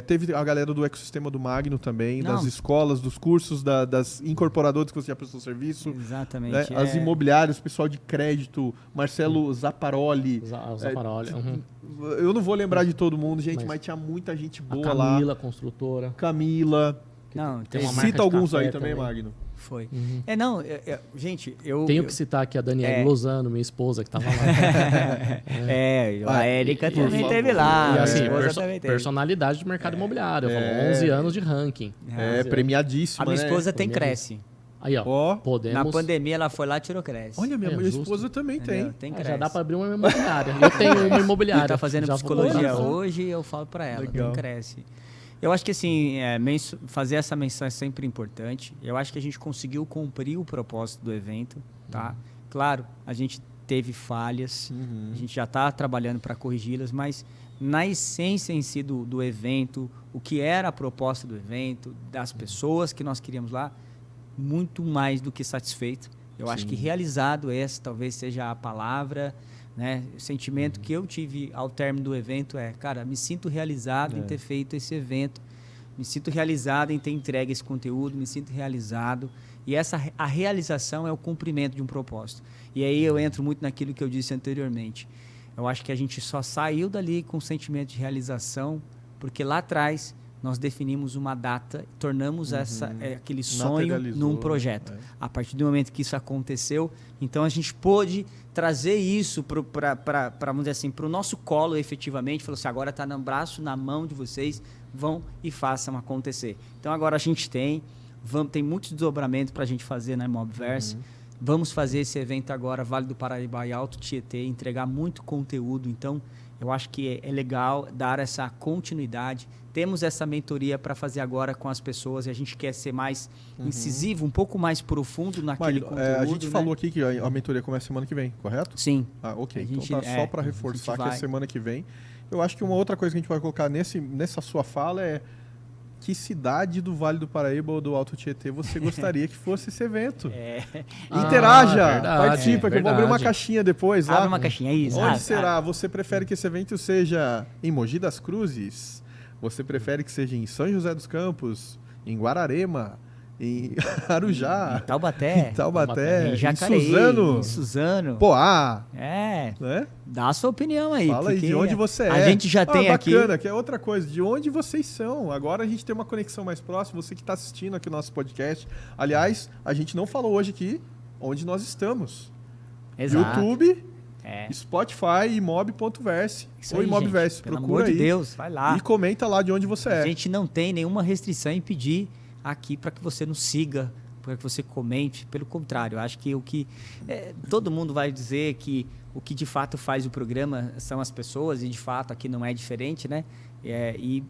Teve a galera do ecossistema do Magno também, Não. das escolas, dos cursos, das incorporadoras que você já prestou serviço. Exatamente. Né? As imobiliárias, pessoal de crédito, Marcelo Zapparoli. Zapparoli. Eu não vou lembrar de todo mundo, gente, mas tinha muita gente boa lá. Camila, construtora. Camila. Não, Tem uma marca Cita de alguns café aí também, Magno. Foi. Uhum. Gente, Tenho que citar aqui a Daniela Lozano, minha esposa, que tava lá. A Érica também esteve lá. E assim, também teve. personalidade do mercado imobiliário. Falou 11 anos de ranking. Premiadíssima, A minha esposa tem Premiadíssima. Cresce. Aí, ó. Podemos... Na pandemia ela foi lá e tirou Cresce. Olha, minha justo. esposa também tem. Tem Cresce. já dá pra abrir uma imobiliária. Eu tenho uma imobiliária. Tá fazendo Já psicologia vou hoje, eu falo pra ela. Legal. Tem Cresce. Eu acho que assim, fazer essa menção é sempre importante. Eu acho que a gente conseguiu cumprir o propósito do evento, tá? Claro, a gente teve falhas, a gente já está trabalhando para corrigi-las, mas na essência em si do evento, o que era a proposta do evento, das pessoas que nós queríamos lá, muito mais do que satisfeito. Eu acho que realizado, essa talvez seja a palavra, né? O sentimento que eu tive ao término do evento cara, me sinto realizado em ter feito esse evento, me sinto realizado em ter entregue esse conteúdo, me sinto realizado. E a realização é o cumprimento de um propósito. E aí eu entro muito naquilo que eu disse anteriormente. Eu acho que a gente só saiu dali com o sentimento de realização porque lá atrás nós definimos uma data, tornamos aquele sonho num projeto. A partir do momento que isso aconteceu, então a gente pôde trazer isso para vamos dizer assim, para o nosso colo efetivamente. Falou assim, agora está no braço, na mão de vocês, vão e façam acontecer. Então agora a gente tem muitos desdobramentos para a gente fazer na Mobverse. Vamos fazer esse evento agora, Vale do Paraíba e Alto Tietê, entregar muito conteúdo. Então, eu acho que é legal dar essa continuidade. Temos essa mentoria para fazer agora com as pessoas e a gente quer ser mais incisivo, um pouco mais profundo naquele conteúdo. A gente falou aqui que a mentoria começa semana que vem, correto? Sim. Ok. Então tá só para reforçar que é semana que vem. Eu acho que uma outra coisa que a gente vai colocar nessa sua fala é que cidade do Vale do Paraíba ou do Alto Tietê você gostaria que fosse esse evento? Interaja, participa, que eu vou abrir uma caixinha depois lá. Abre uma caixinha, isso. Onde será? Você prefere que esse evento seja em Mogi das Cruzes? Você prefere que seja em São José dos Campos? Em Guararema? Em Arujá? Em Taubaté. Em Suzano? Em Suzano. Poá. Né? Dá a sua opinião aí. Fala aí de onde você é. A gente já tem aqui... Bacana, que é outra coisa. De onde vocês são. Agora a gente tem uma conexão mais próxima. Você que está assistindo aqui o nosso podcast. Aliás, a gente não falou hoje aqui onde nós estamos. Exato. YouTube, Spotify, imob.verse. Ou Imobverse. Pelo Procura amor aí. de Deus, vai lá. E comenta lá de onde você é. A gente não tem nenhuma restrição em pedir aqui para que você nos siga, para que você comente. Pelo contrário, acho que todo mundo vai dizer que o que de fato faz o programa são as pessoas, e de fato aqui não é diferente, né? E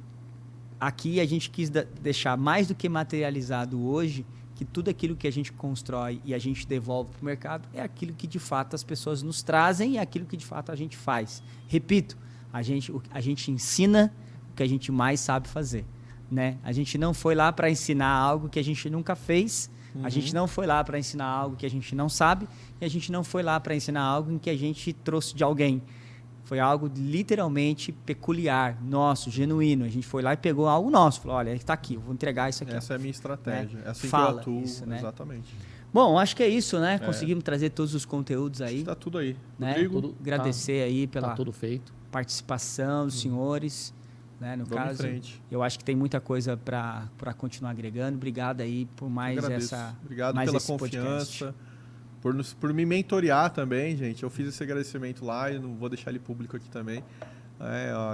aqui a gente quis deixar mais do que materializado hoje, que tudo aquilo que a gente constrói e a gente devolve para o mercado é aquilo que de fato as pessoas nos trazem e é aquilo que de fato a gente faz. Repito, a gente ensina o que a gente mais sabe fazer. Né? A gente não foi lá para ensinar algo que a gente nunca fez, a gente não foi lá para ensinar algo que a gente não sabe, e a gente não foi lá para ensinar algo em que a gente trouxe de alguém. Foi algo literalmente peculiar, nosso, genuíno. A gente foi lá e pegou algo nosso, falou, olha, está aqui, eu vou entregar isso aqui. Essa é a minha estratégia, é assim Fala que eu atuo, isso, né? Exatamente. Bom, acho que é isso, né? Conseguimos trazer todos os conteúdos aí. Está tudo aí. Né? Rodrigo, agradecer aí pela tudo feito. participação dos senhores. Né? No vamos caso, em frente. Eu acho que tem muita coisa para continuar agregando. Obrigado aí por mais Obrigado mais pela esse confiança, por me mentorear também, gente. Eu fiz esse agradecimento lá e não vou deixar ele público aqui também.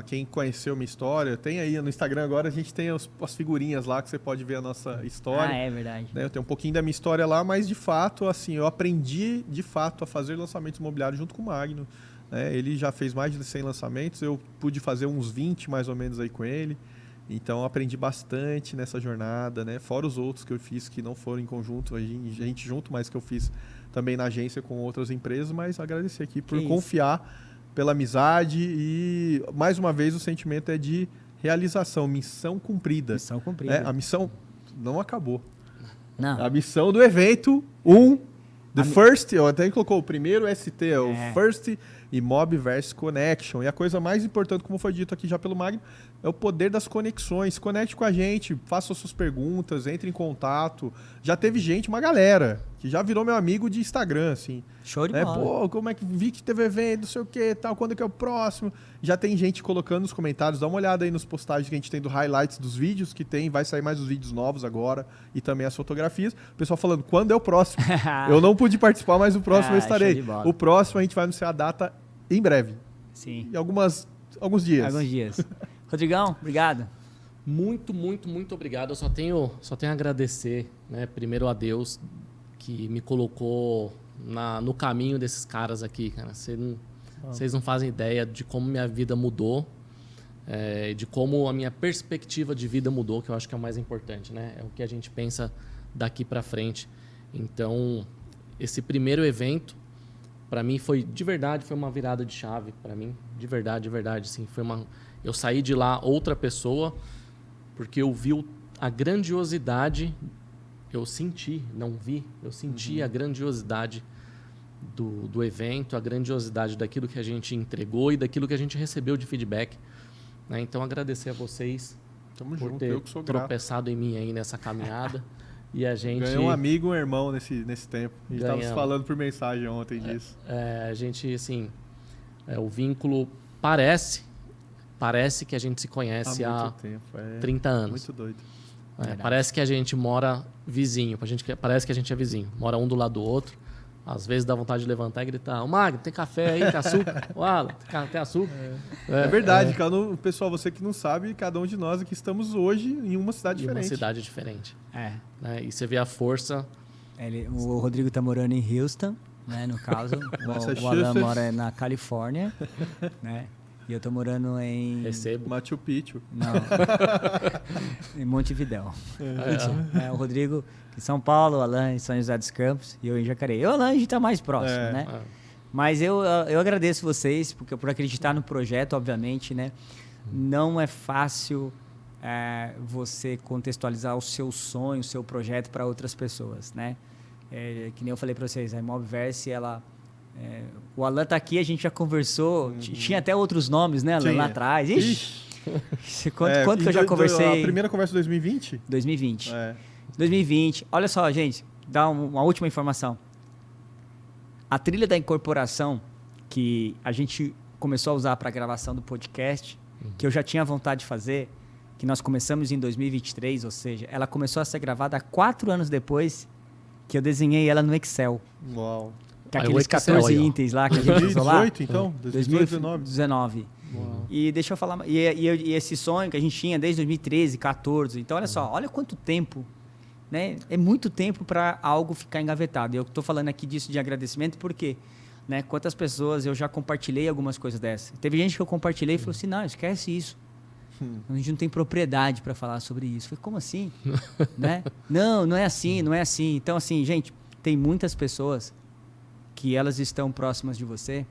Quem conheceu minha história, tem aí no Instagram agora, a gente tem as figurinhas lá que você pode ver a nossa história. É verdade. Né? Eu tenho um pouquinho da minha história lá, mas de fato, assim, eu aprendi de fato a fazer lançamentos imobiliários junto com o Magno. Ele já fez mais de 100 lançamentos, eu pude fazer uns 20 mais ou menos aí com ele. Então, aprendi bastante nessa jornada, né? Fora os outros que eu fiz que não foram em conjunto, a gente junto, mas que eu fiz também na agência com outras empresas. Mas agradecer aqui por confiar, pela amizade e, mais uma vez, o sentimento é de realização, missão cumprida. Missão cumprida. A missão não acabou. Não. A missão do evento, First, eu até colocou o primeiro ST, o First Imobverse Connection. E a coisa mais importante, como foi dito aqui já pelo Magno, é o poder das conexões. Conecte com a gente, faça suas perguntas, entre em contato. Já teve gente, uma galera, que já virou meu amigo de Instagram, assim. Show de bola. Pô, como é que vi que teve evento, não sei o que, tal, quando que é o próximo? Já tem gente colocando nos comentários, dá uma olhada aí nos postagens que a gente tem do highlights dos vídeos que tem, vai sair mais os vídeos novos agora e também as fotografias. O pessoal falando, quando é o próximo? Eu não pude participar, mas o próximo eu estarei. Show de bola. O próximo a gente vai anunciar a data em breve. Sim. Em alguns dias. Alguns dias. Rodrigão, obrigado. Muito, muito, muito obrigado. Eu só tenho a agradecer, né? Primeiro a Deus que me colocou no caminho desses caras aqui, cara. Vocês não fazem ideia de como minha vida mudou, de como a minha perspectiva de vida mudou, que eu acho que é o mais importante, né? É o que a gente pensa daqui para frente. Então, esse primeiro evento, para mim foi de verdade, foi uma virada de chave para mim, de verdade, sim. Eu saí de lá outra pessoa, porque eu vi a grandiosidade, eu senti, não vi, eu senti a grandiosidade do evento, a grandiosidade daquilo que a gente entregou e daquilo que a gente recebeu de feedback. Né? Então, agradecer a vocês Tamo por junto, ter eu que sou grato. tropeçado em mim aí nessa caminhada. E a gente... Ganhei um amigo e um irmão nesse tempo. A gente estava falando por mensagem ontem disso. A gente, assim, o vínculo parece que a gente se conhece há 30 anos. Muito doido. Parece que a gente mora vizinho. Parece que a gente é vizinho. Mora um do lado do outro. Às vezes dá vontade de levantar e gritar: "Ô Magno, tem café aí, tem açúcar?" "Ô Alan, tem açúcar?" É verdade, pessoal, você que não sabe, cada um de nós aqui estamos hoje em uma cidade diferente. Em uma cidade diferente. É. E você vê a força. O Rodrigo tá morando em Houston, né, no caso. O Alan mora na Califórnia, né? E eu tô morando em... Recebo. Machu Picchu. Não. Em Montevidéu. O Rodrigo em São Paulo, o Alan em São José dos Campos e eu em Jacareí. O Alan a gente tá mais próximo, né? Mas eu agradeço vocês por acreditar no projeto, obviamente, né? Não é fácil você contextualizar o seu sonho, o seu projeto para outras pessoas, né? Que nem eu falei para vocês, a Imobverse, ela... o Alan tá aqui, a gente já conversou, tinha até outros nomes, né, Alan, lá atrás. Ixi, quanto que eu já conversei? A primeira conversa 2020? 2020. 2020. Olha só, gente, dá uma última informação. A trilha da incorporação que a gente começou a usar para a gravação do podcast, que eu já tinha vontade de fazer, que nós começamos em 2023, ou seja, ela começou a ser gravada 4 anos depois que eu desenhei ela no Excel. Uau. Que aqueles 14 itens lá que a gente usou lá. 2018, então? 2019. E deixa eu falar... E esse sonho que a gente tinha desde 2013, 14. Então, olha só, olha quanto tempo, né? É muito tempo para algo ficar engavetado. E eu estou falando aqui disso de agradecimento porque, né? Quantas pessoas eu já compartilhei algumas coisas dessas. Teve gente que eu compartilhei e falou assim, não, esquece isso. A gente não tem propriedade para falar sobre isso. Eu falei, como assim? Né? Não é assim, não é assim. Então, assim, gente, tem muitas pessoas que elas estão próximas de você,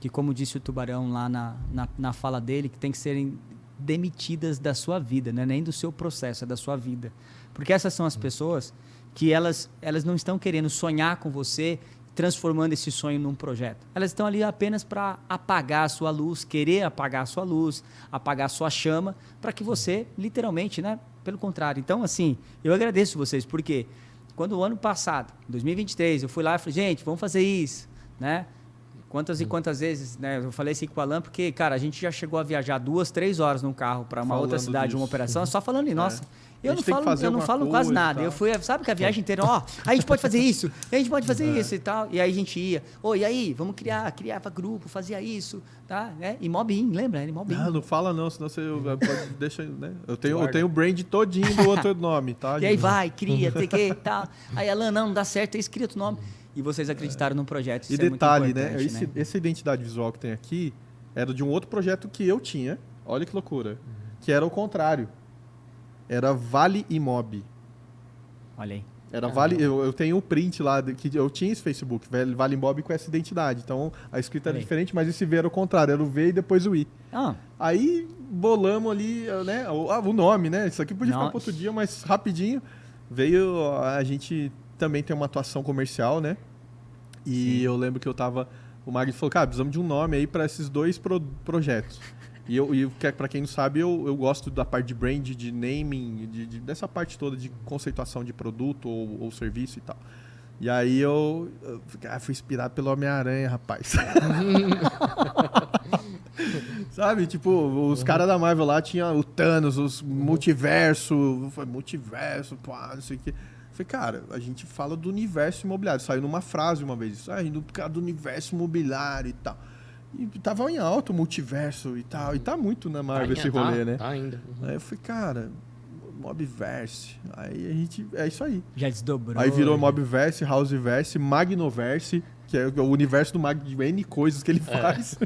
que como disse o Tubarão lá na fala dele, que tem que serem demitidas da sua vida, não é nem do seu processo, é da sua vida. Porque essas são as pessoas que elas não estão querendo sonhar com você, transformando esse sonho num projeto. Elas estão ali apenas para apagar a sua luz, querer apagar a sua luz, apagar a sua chama, para que você, literalmente, né? Pelo contrário. Então, assim, eu agradeço vocês, porque quando o ano passado, 2023, eu fui lá e falei, gente, vamos fazer isso, né? Quantas e quantas vezes, né? Eu falei assim com o Alan, porque, cara, a gente já chegou a viajar 2, 3 horas num carro para uma outra cidade, uma operação, só falando em nossa. Eu não falo quase nada. Eu fui, sabe que a viagem inteira, a gente pode fazer isso, a gente pode fazer isso e tal. E aí a gente ia, e aí, vamos criava grupo, fazia isso, tá? Imobin, lembra? Imobin. Não fala não, senão você deixa, né? Eu tenho o brand todinho do outro nome, tá? E aí vai, cria, tem que tal. Aí, Alan, não dá certo, aí cria outro nome. E vocês acreditaram no projeto. Isso e detalhe, né? Essa identidade visual que tem aqui era de um outro projeto que eu tinha. Olha que loucura. Que era o contrário. Era Vale Imob. Olha aí. Era Vale. Eu tenho um print lá que eu tinha esse Facebook, Vale Imob com essa identidade. Então a escrita era diferente, mas esse V era o contrário. Era o V e depois o I. Aí bolamos ali, né? O nome, né? Isso aqui podia ficar para outro dia, mas rapidinho veio. A gente também tem uma atuação comercial, né? E eu lembro que o Magno falou, cara, precisamos de um nome aí para esses 2 projetos. Para quem não sabe, eu gosto da parte de brand, de naming, dessa parte toda de conceituação de produto ou serviço e tal. E aí eu fui inspirado pelo Homem-Aranha, rapaz. Sabe? Tipo, os caras da Marvel lá tinham o Thanos, os multiverso, pô, não sei o quê. Falei, cara, a gente fala do universo imobiliário. Saiu numa frase uma vez, do universo imobiliário e tal. E tava em alto o multiverso e tal. E tá muito na Marvel esse rolê, né? Tá ainda. Aí eu falei, cara, Mobverse. Aí a gente. É isso aí. Já desdobrou. Aí virou Mobverse, Houseverse, Magnoverse, que é o universo do Mag de N coisas que ele faz.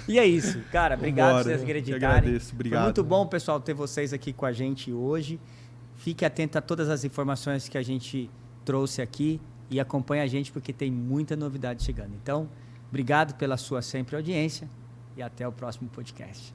E é isso, cara. Obrigado por vocês acreditarem. Eu agradeço, obrigado. Foi muito bom, pessoal, ter vocês aqui com a gente hoje. Fique atento a todas as informações que a gente trouxe aqui e acompanhe a gente porque tem muita novidade chegando. Então, obrigado pela sua sempre audiência e até o próximo podcast.